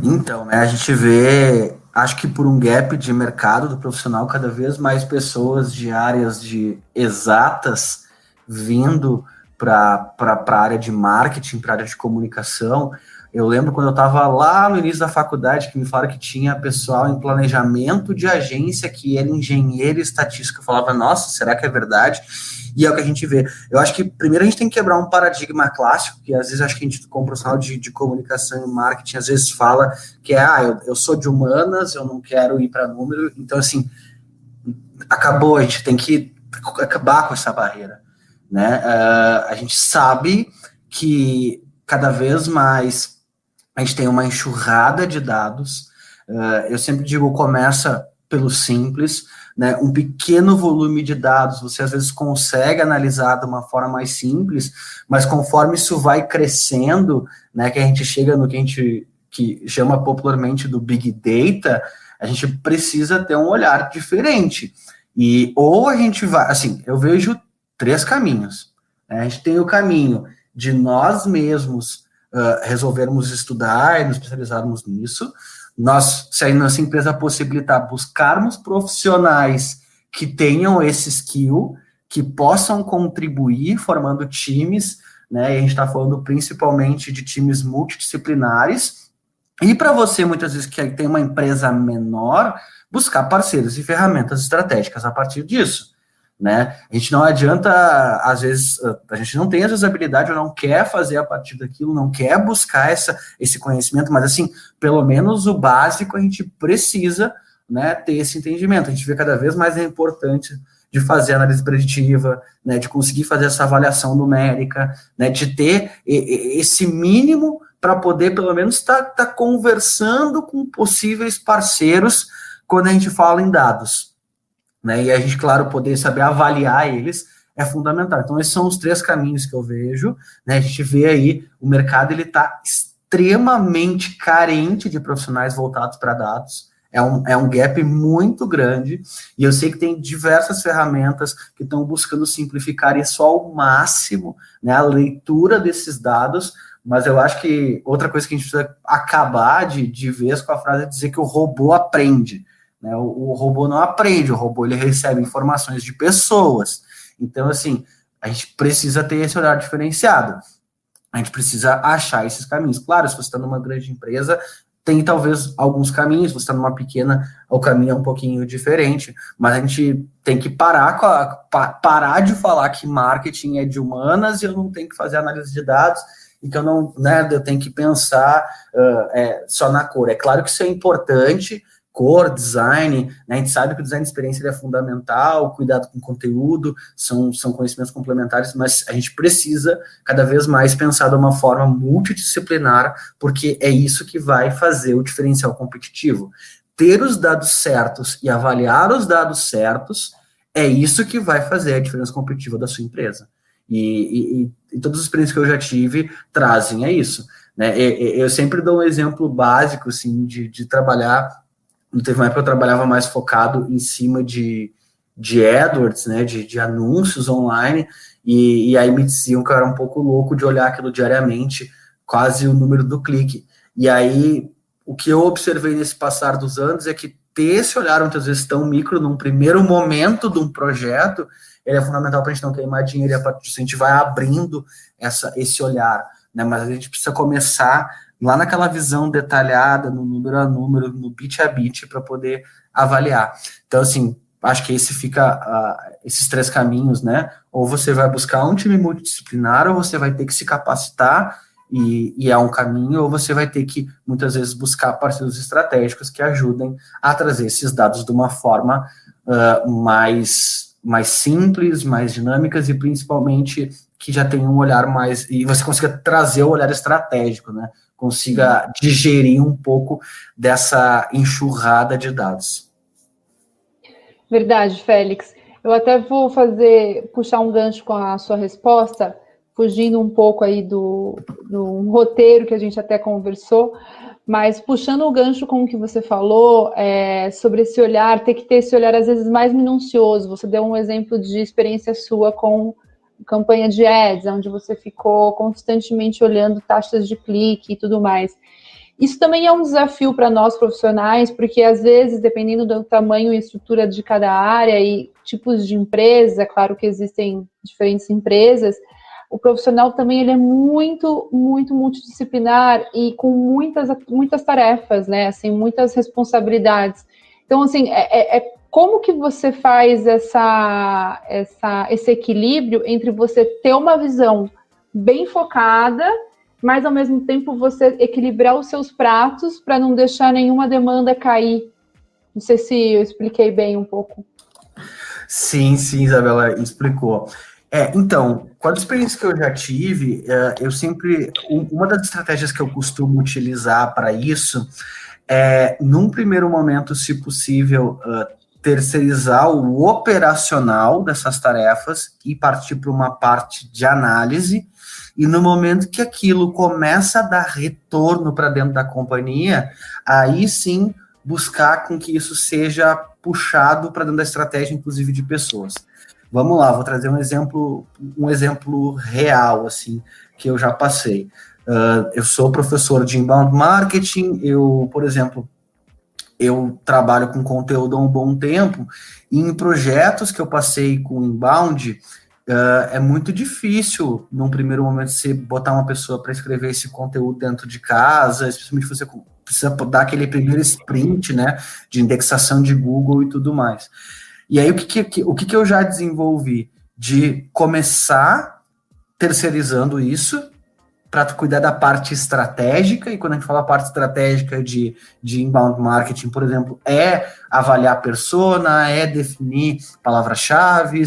Então, né, a gente vê, acho que por um gap de mercado do profissional, cada vez mais pessoas de áreas de exatas vindo para a área de marketing, para a área de comunicação, Eu lembro quando eu estava lá no início da faculdade, que me falaram que tinha pessoal em planejamento de agência, que era engenheiro estatístico. Eu falava, nossa, será que é verdade? E é o que a gente vê. Eu acho que primeiro a gente tem que quebrar um paradigma clássico, que às vezes acho que a gente, como profissional de comunicação e marketing, às vezes fala que eu sou de humanas, eu não quero ir para número. Então, assim, acabou, a gente tem que acabar com essa barreira, né? A gente sabe que cada vez mais a gente tem uma enxurrada de dados. Eu sempre digo, começa pelo simples, né? Um pequeno volume de dados, você às vezes consegue analisar de uma forma mais simples, mas conforme isso vai crescendo, né, que a gente chega no que a gente que chama popularmente do Big Data, a gente precisa ter um olhar diferente. E ou a gente vai, assim, eu vejo 3 caminhos, né? A gente tem o caminho de nós mesmos resolvermos estudar e nos especializarmos nisso. Nós, se a nossa empresa possibilitar, buscarmos profissionais que tenham esse skill, que possam contribuir formando times, né? E a gente está falando principalmente de times multidisciplinares. E para você, muitas vezes, que tem uma empresa menor, buscar parceiros e ferramentas estratégicas a partir disso, né? A gente não adianta, às vezes, a gente não tem essa habilidade ou não quer fazer a partir daquilo, não quer buscar esse conhecimento, mas, assim, pelo menos o básico a gente precisa, né, ter esse entendimento. A gente vê cada vez mais a importância de fazer análise preditiva, né, de conseguir fazer essa avaliação numérica, né, de ter esse mínimo para poder, pelo menos, estar conversando com possíveis parceiros quando a gente fala em dados, né? E a gente, claro, poder saber avaliar eles é fundamental. Então, esses são os 3 caminhos que eu vejo, né? A gente vê aí, o mercado ele está extremamente carente de profissionais voltados para dados. É um gap muito grande, e eu sei que tem diversas ferramentas que estão buscando simplificar isso ao máximo, né, a leitura desses dados, mas eu acho que outra coisa que a gente precisa acabar de vez com a frase é dizer que o robô aprende, né? O robô não aprende, o robô ele recebe informações de pessoas. Então, assim, a gente precisa ter esse olhar diferenciado. A gente precisa achar esses caminhos. Claro, se você está numa grande empresa, tem talvez alguns caminhos, se você está numa pequena, o caminho é um pouquinho diferente, mas a gente tem que parar de falar que marketing é de humanas e eu não tenho que fazer análise de dados, e que eu não, né, eu tenho que pensar só na cor. É claro que isso é importante, cor, design, né, a gente sabe que o design de experiência é fundamental, cuidado com o conteúdo, são conhecimentos complementares, mas a gente precisa cada vez mais pensar de uma forma multidisciplinar, porque é isso que vai fazer o diferencial competitivo. Ter os dados certos e avaliar os dados certos é isso que vai fazer a diferença competitiva da sua empresa. E todas as experiências que eu já tive trazem a isso, né? Eu sempre dou um exemplo básico, assim, de trabalhar. Teve uma época que eu trabalhava mais focado em cima de AdWords, né, de anúncios online, e aí me diziam que eu era um pouco louco de olhar aquilo diariamente, quase o número do clique. E aí, o que eu observei nesse passar dos anos é que ter esse olhar, muitas vezes, tão micro, num primeiro momento de um projeto, ele é fundamental para a gente não queimar dinheiro, e a partir disso a gente vai abrindo esse olhar, né, mas a gente precisa começar lá naquela visão detalhada, no número a número, no bit a bit, para poder avaliar. Então, assim, acho que esses 3 caminhos, né? Ou você vai buscar um time multidisciplinar, ou você vai ter que se capacitar, e é um caminho, ou você vai ter que, muitas vezes, buscar parceiros estratégicos que ajudem a trazer esses dados de uma forma mais simples, mais dinâmicas, e principalmente que já tem um olhar mais, e você consiga trazer o olhar estratégico, né? Consiga digerir um pouco dessa enxurrada de dados. Verdade, Félix. Eu até vou puxar um gancho com a sua resposta, fugindo um pouco aí do roteiro que a gente até conversou, mas puxando o gancho com o que você falou, sobre esse olhar, ter que ter esse olhar às vezes mais minucioso. Você deu um exemplo de experiência sua com campanha de ads, onde você ficou constantemente olhando taxas de clique e tudo mais. Isso também é um desafio para nós profissionais, porque às vezes, dependendo do tamanho e estrutura de cada área e tipos de empresa, claro que existem diferentes empresas, o profissional também ele é muito, muito multidisciplinar e com muitas tarefas, né? Assim, muitas responsabilidades. Então, assim, como que você faz esse equilíbrio entre você ter uma visão bem focada, mas ao mesmo tempo você equilibrar os seus pratos para não deixar nenhuma demanda cair? Não sei se eu expliquei bem um pouco. Sim, Isabela, explicou. Então, com a experiência que eu já tive, uma das estratégias que eu costumo utilizar para isso num primeiro momento, se possível, terceirizar o operacional dessas tarefas e partir para uma parte de análise, e no momento que aquilo começa a dar retorno para dentro da companhia, aí sim buscar com que isso seja puxado para dentro da estratégia, inclusive de pessoas. Vamos lá, vou trazer um exemplo real, assim, que eu já passei. Eu sou professor de inbound marketing, por exemplo, eu trabalho com conteúdo há um bom tempo, e em projetos que eu passei com inbound, é muito difícil, num primeiro momento, você botar uma pessoa para escrever esse conteúdo dentro de casa, especialmente você precisa dar aquele primeiro sprint, né, de indexação de Google e tudo mais. E aí, o que eu já desenvolvi? De começar terceirizando isso, para cuidar da parte estratégica, e quando a gente fala parte estratégica de inbound marketing, por exemplo, avaliar a persona, definir palavras-chave,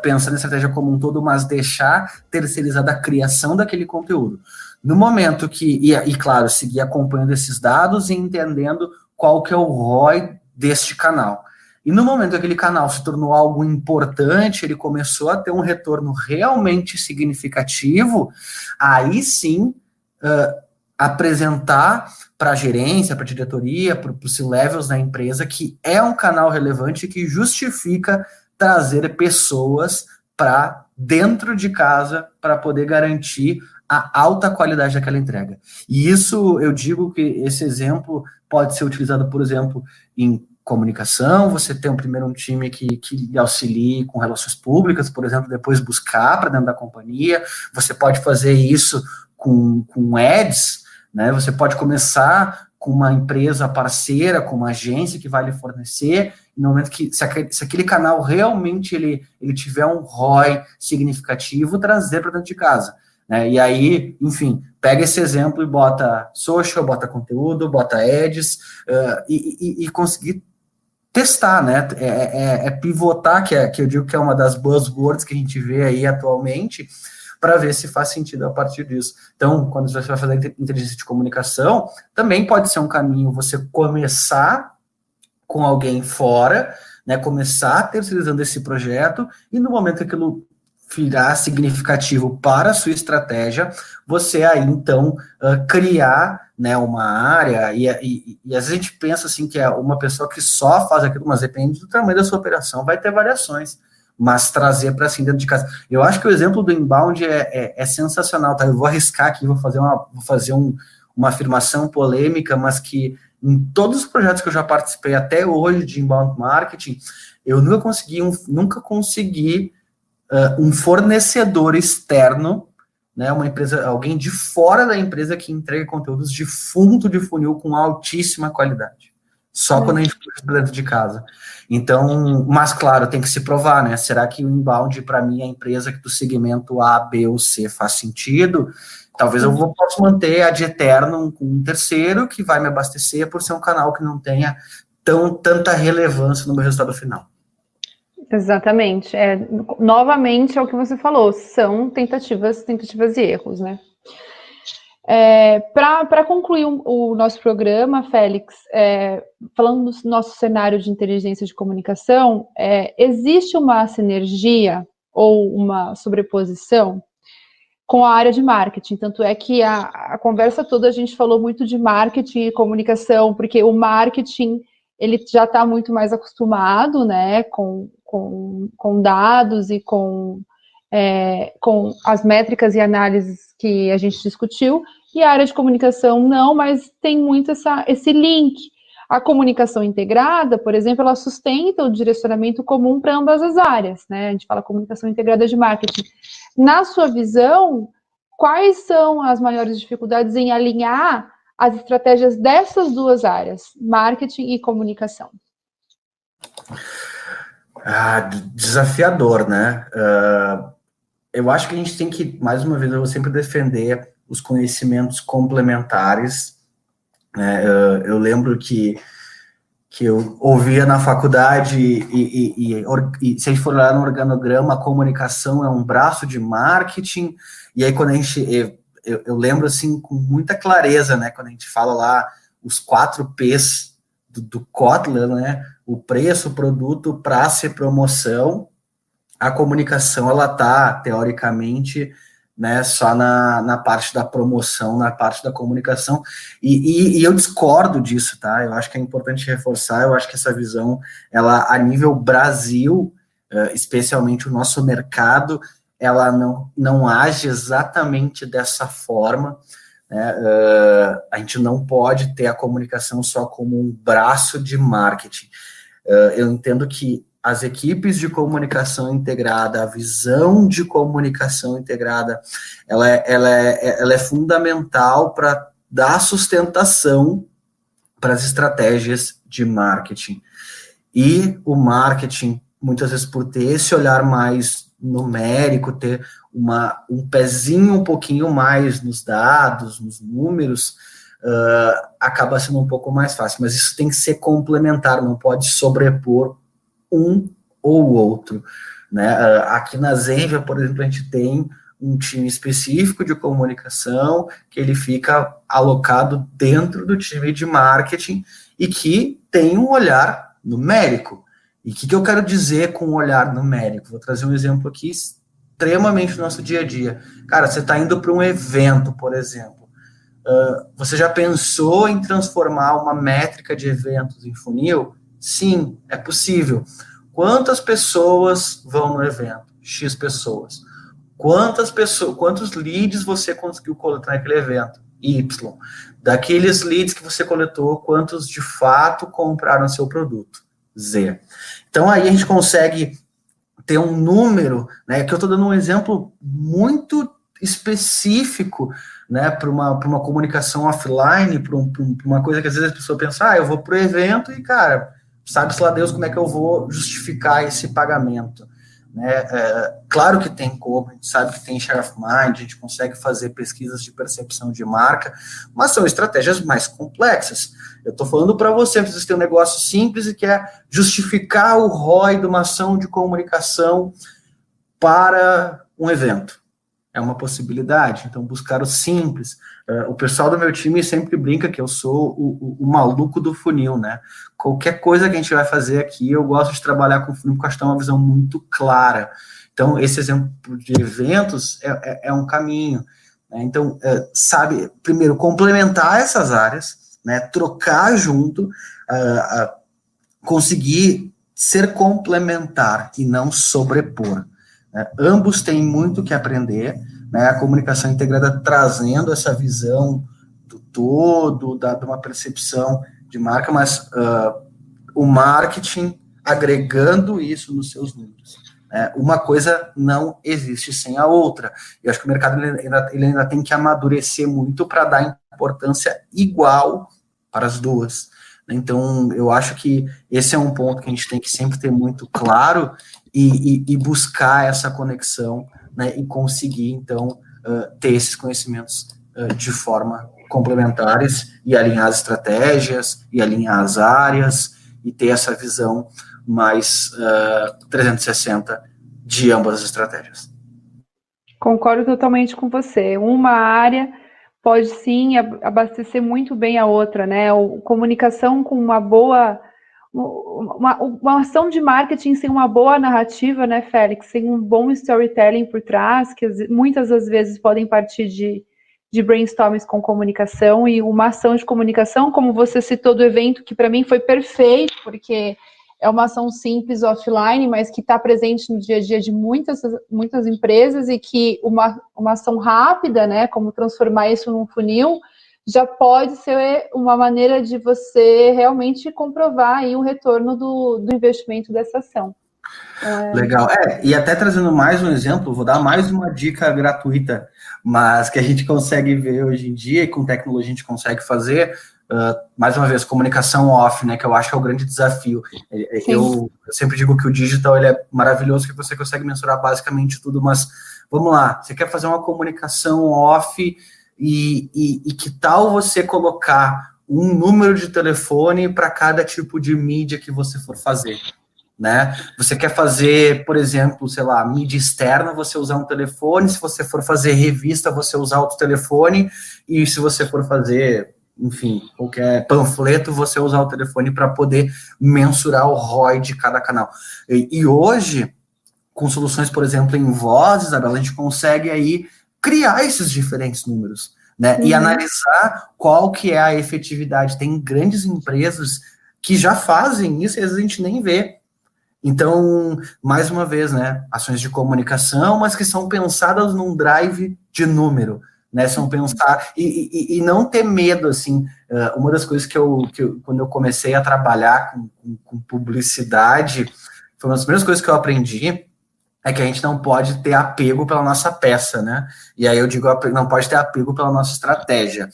pensar na estratégia como um todo, mas deixar terceirizada a criação daquele conteúdo. No momento claro, seguir acompanhando esses dados e entendendo qual que é o ROI deste canal. E no momento que aquele canal se tornou algo importante, ele começou a ter um retorno realmente significativo, aí sim apresentar para a gerência, para a diretoria, para os C-levels da empresa que é um canal relevante que justifica trazer pessoas para dentro de casa para poder garantir a alta qualidade daquela entrega. E isso, eu digo que esse exemplo pode ser utilizado, por exemplo, em comunicação, você tem primeiro um time que auxilie com relações públicas, por exemplo, depois buscar para dentro da companhia, você pode fazer isso com ads, né? Você pode começar com uma empresa parceira, com uma agência que vai lhe fornecer, no momento que, se aquele canal realmente ele tiver um ROI significativo, trazer para dentro de casa. Né? E aí, enfim, pega esse exemplo e bota social, bota conteúdo, bota ads, e conseguir testar, né? Pivotar, que eu digo que é uma das buzzwords que a gente vê aí atualmente, para ver se faz sentido a partir disso. Então, quando você vai fazer inteligência de comunicação, também pode ser um caminho você começar com alguém fora, né? Começar terceirizando esse projeto, e no momento que aquilo virar significativo para a sua estratégia, você aí, então, criar, né, uma área, e às vezes a gente pensa assim, que é uma pessoa que só faz aquilo, mas depende do tamanho da sua operação, vai ter variações, mas trazer para assim dentro de casa. Eu acho que o exemplo do inbound é sensacional, tá? Eu vou arriscar aqui, vou fazer uma afirmação polêmica, mas que em todos os projetos que eu já participei até hoje de inbound marketing, eu nunca consegui um fornecedor externo, né, uma empresa, alguém de fora da empresa que entrega conteúdos de fundo de funil com altíssima qualidade. Só quando a gente for dentro de casa. Então, mas claro, tem que se provar, né? Será que o inbound, para mim, a empresa que do segmento A, B ou C faz sentido? Talvez eu possa manter a de eterno com um terceiro que vai me abastecer por ser um canal que não tenha tanta relevância no meu resultado final. Exatamente. Novamente é o que você falou, são tentativas e erros, né? Para concluir o nosso programa, Félix, falando do nosso cenário de inteligência de comunicação, existe uma sinergia ou uma sobreposição com a área de marketing, tanto é que a conversa toda a gente falou muito de marketing e comunicação, porque o marketing ele já está muito mais acostumado, né, com dados e com as métricas e análises que a gente discutiu, e a área de comunicação não, mas tem muito esse link. A comunicação integrada, por exemplo, ela sustenta o direcionamento comum para ambas as áreas, né? A gente fala comunicação integrada de marketing. Na sua visão, quais são as maiores dificuldades em alinhar as estratégias dessas duas áreas, marketing e comunicação? Desafiador, né? Eu acho que a gente tem que, mais uma vez, eu vou sempre defender os conhecimentos complementares. Né? Eu lembro que eu ouvia na faculdade e se a gente for olhar no organograma, a comunicação é um braço de marketing, e aí quando a gente, eu lembro assim com muita clareza, né, quando a gente fala lá os 4 P's do Kotler, né, o preço, produto, praça e promoção, a comunicação, ela tá, teoricamente, né, só na parte da promoção, na parte da comunicação, e eu discordo disso, tá? Eu acho que é importante reforçar, eu acho que essa visão, ela, a nível Brasil, especialmente o nosso mercado, ela não age exatamente dessa forma, né? A gente não pode ter a comunicação só como um braço de marketing. Eu entendo que as equipes de comunicação integrada, a visão de comunicação integrada, ela é fundamental para dar sustentação para as estratégias de marketing. E o marketing, muitas vezes por ter esse olhar mais numérico, ter um pezinho um pouquinho mais nos dados, nos números, acaba sendo um pouco mais fácil. Mas isso tem que ser complementar, não pode sobrepor um ou outro, né? Aqui na Zenvia, por exemplo, a gente tem um time específico de comunicação que ele fica alocado dentro do time de marketing e que tem um olhar numérico. E o que eu quero dizer com um olhar numérico? Vou trazer um exemplo aqui extremamente do nosso dia a dia. Cara, você está indo para um evento, por exemplo. Você já pensou em transformar uma métrica de eventos em funil? Sim, é possível. Quantas pessoas vão no evento? X pessoas. Quantos leads você conseguiu coletar naquele evento? Y. Daqueles leads que você coletou, quantos de fato compraram seu produto? Z. Então aí a gente consegue ter um número, né, que eu estou dando um exemplo muito específico, né, para uma comunicação offline, para uma coisa que às vezes a pessoa pensa, eu vou para o evento e, cara, sabe-se lá Deus como é que eu vou justificar esse pagamento. Né? Claro que tem como, a gente sabe que tem share of mind, a gente consegue fazer pesquisas de percepção de marca, mas são estratégias mais complexas. Eu estou falando para vocês têm um negócio simples e quer justificar o ROI de uma ação de comunicação para um evento. É uma possibilidade, então buscar o simples. O pessoal do meu time sempre brinca que eu sou o maluco do funil, né? Qualquer coisa que a gente vai fazer aqui, eu gosto de trabalhar com funil porque acho que tem uma visão muito clara. Então, esse exemplo de eventos é um caminho. Né? Então, sabe, primeiro, complementar essas áreas, né? Trocar junto, conseguir ser complementar e não sobrepor. Ambos têm muito que aprender, né? A comunicação integrada trazendo essa visão do todo, de uma percepção de marca, mas o marketing agregando isso nos seus números. Uma coisa não existe sem a outra. Eu acho que o mercado ele ainda tem que amadurecer muito para dar importância igual para as duas. Então, eu acho que esse é um ponto que a gente tem que sempre ter muito claro e buscar essa conexão, né, e conseguir, então, ter esses conhecimentos de forma complementares e alinhar as estratégias, e alinhar as áreas, e ter essa visão mais 360 de ambas as estratégias. Concordo totalmente com você. Uma área pode sim abastecer muito bem a outra, né? Comunicação com uma boa, uma ação de marketing sem uma boa narrativa, né, Félix? Sem um bom storytelling por trás, que muitas das vezes podem partir de brainstorms com comunicação, e uma ação de comunicação, como você citou do evento, que para mim foi perfeito, porque é uma ação simples offline, mas que está presente no dia a dia de muitas empresas, e que uma ação rápida, né, como transformar isso num funil, já pode ser uma maneira de você realmente comprovar aí o retorno do investimento dessa ação. Legal. E até trazendo mais um exemplo, vou dar mais uma dica gratuita, mas que a gente consegue ver hoje em dia, e com tecnologia a gente consegue fazer, mais uma vez, comunicação off, né, que eu acho que é o grande desafio. Eu sempre digo que o digital ele é maravilhoso, que você consegue mensurar basicamente tudo, mas vamos lá, você quer fazer uma comunicação off e que tal você colocar um número de telefone para cada tipo de mídia que você for fazer? Né? Você quer fazer, por exemplo, sei lá, mídia externa, você usar um telefone, se você for fazer revista, você usar outro telefone, e se você for fazer, enfim, qualquer panfleto, você usar o telefone para poder mensurar o ROI de cada canal. E hoje, com soluções, por exemplo, em voz, Isabela, a gente consegue aí criar esses diferentes números, né? E analisar qual que é a efetividade. Tem grandes empresas que já fazem isso e às vezes a gente nem vê. Então, mais uma vez, né, ações de comunicação, mas que são pensadas num drive de número, né, são pensar, e não ter medo, assim, uma das coisas que eu quando eu comecei a trabalhar com publicidade, foi uma das primeiras coisas que eu aprendi, é que a gente não pode ter apego pela nossa peça, né, e aí eu digo, não pode ter apego pela nossa estratégia.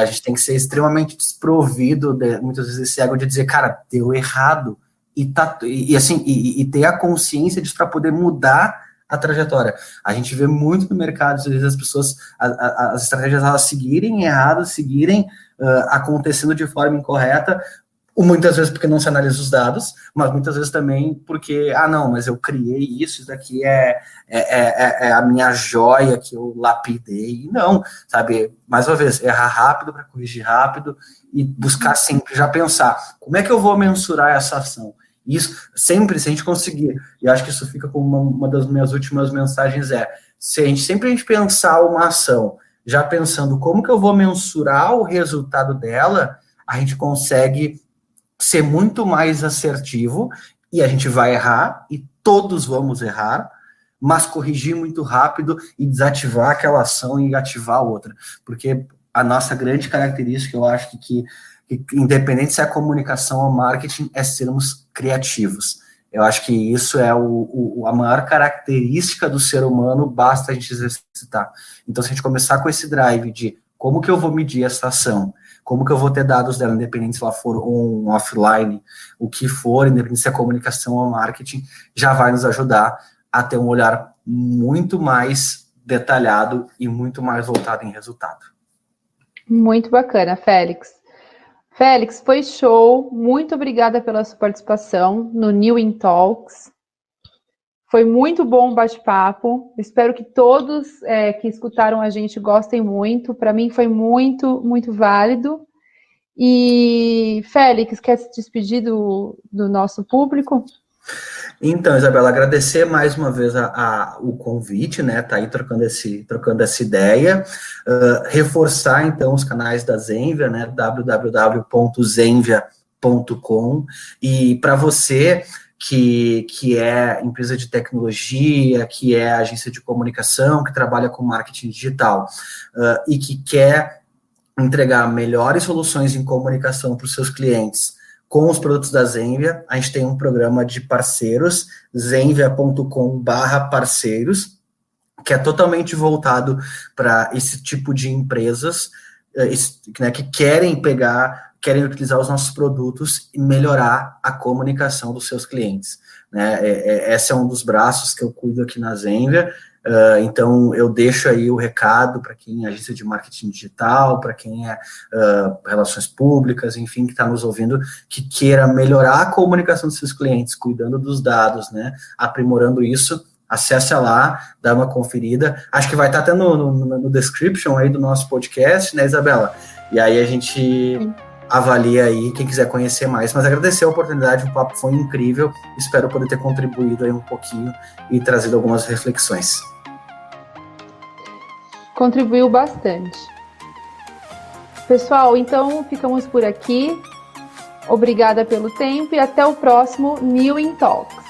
A gente tem que ser extremamente desprovido, muitas vezes, esse ego de dizer, cara, deu errado, e ter a consciência disso para poder mudar a trajetória. A gente vê muito no mercado, às vezes as pessoas, as estratégias elas seguirem erradas, seguirem acontecendo de forma incorreta, muitas vezes porque não se analisa os dados, mas muitas vezes também porque, não, mas eu criei isso daqui é a minha joia que eu lapidei. Não, sabe, mais uma vez, errar rápido para corrigir rápido e buscar sempre já pensar, como é que eu vou mensurar essa ação? Isso, sempre, se a gente conseguir, e acho que isso fica como uma das minhas últimas mensagens, se a gente pensar uma ação, já pensando como que eu vou mensurar o resultado dela, a gente consegue ser muito mais assertivo, e a gente vai errar, e todos vamos errar, mas corrigir muito rápido e desativar aquela ação e ativar outra, porque a nossa grande característica, eu acho que independente se é comunicação ou marketing, é sermos criativos. Eu acho que isso é a maior característica do ser humano, basta a gente exercitar. Então, se a gente começar com esse drive de como que eu vou medir essa ação, como que eu vou ter dados dela, independente se ela for on, offline, o que for, independente se é comunicação ou marketing, já vai nos ajudar a ter um olhar muito mais detalhado e muito mais voltado em resultado. Muito bacana, Félix. Félix, foi show. Muito obrigada pela sua participação no New in Talks. Foi muito bom o bate-papo. Espero que todos que escutaram a gente gostem muito. Para mim foi muito, muito válido. E, Félix, quer se despedir do nosso público? Então, Isabela, agradecer mais uma vez o convite, né, tá aí trocando essa ideia, reforçar, então, os canais da Zenvia, né, www.zenvia.com, e para você que é empresa de tecnologia, que é agência de comunicação, que trabalha com marketing digital, e que quer entregar melhores soluções em comunicação para os seus clientes, com os produtos da Zenvia, a gente tem um programa de parceiros, zenvia.com/parceiros, que é totalmente voltado para esse tipo de empresas, né, que querem utilizar os nossos produtos e melhorar a comunicação dos seus clientes. Né? Esse é um dos braços que eu cuido aqui na Zenvia. Então, eu deixo aí o recado para quem é agência de marketing digital, para quem é relações públicas, enfim, que está nos ouvindo, que queira melhorar a comunicação dos seus clientes, cuidando dos dados, né, aprimorando isso, acesse lá, dá uma conferida. Acho que vai estar até no description aí do nosso podcast, né, Isabela? E aí a gente avalia aí, quem quiser conhecer mais. Mas agradecer a oportunidade, o papo foi incrível, espero poder ter contribuído aí um pouquinho e trazido algumas reflexões. Contribuiu bastante. Pessoal, então ficamos por aqui. Obrigada pelo tempo e até o próximo New in Talks.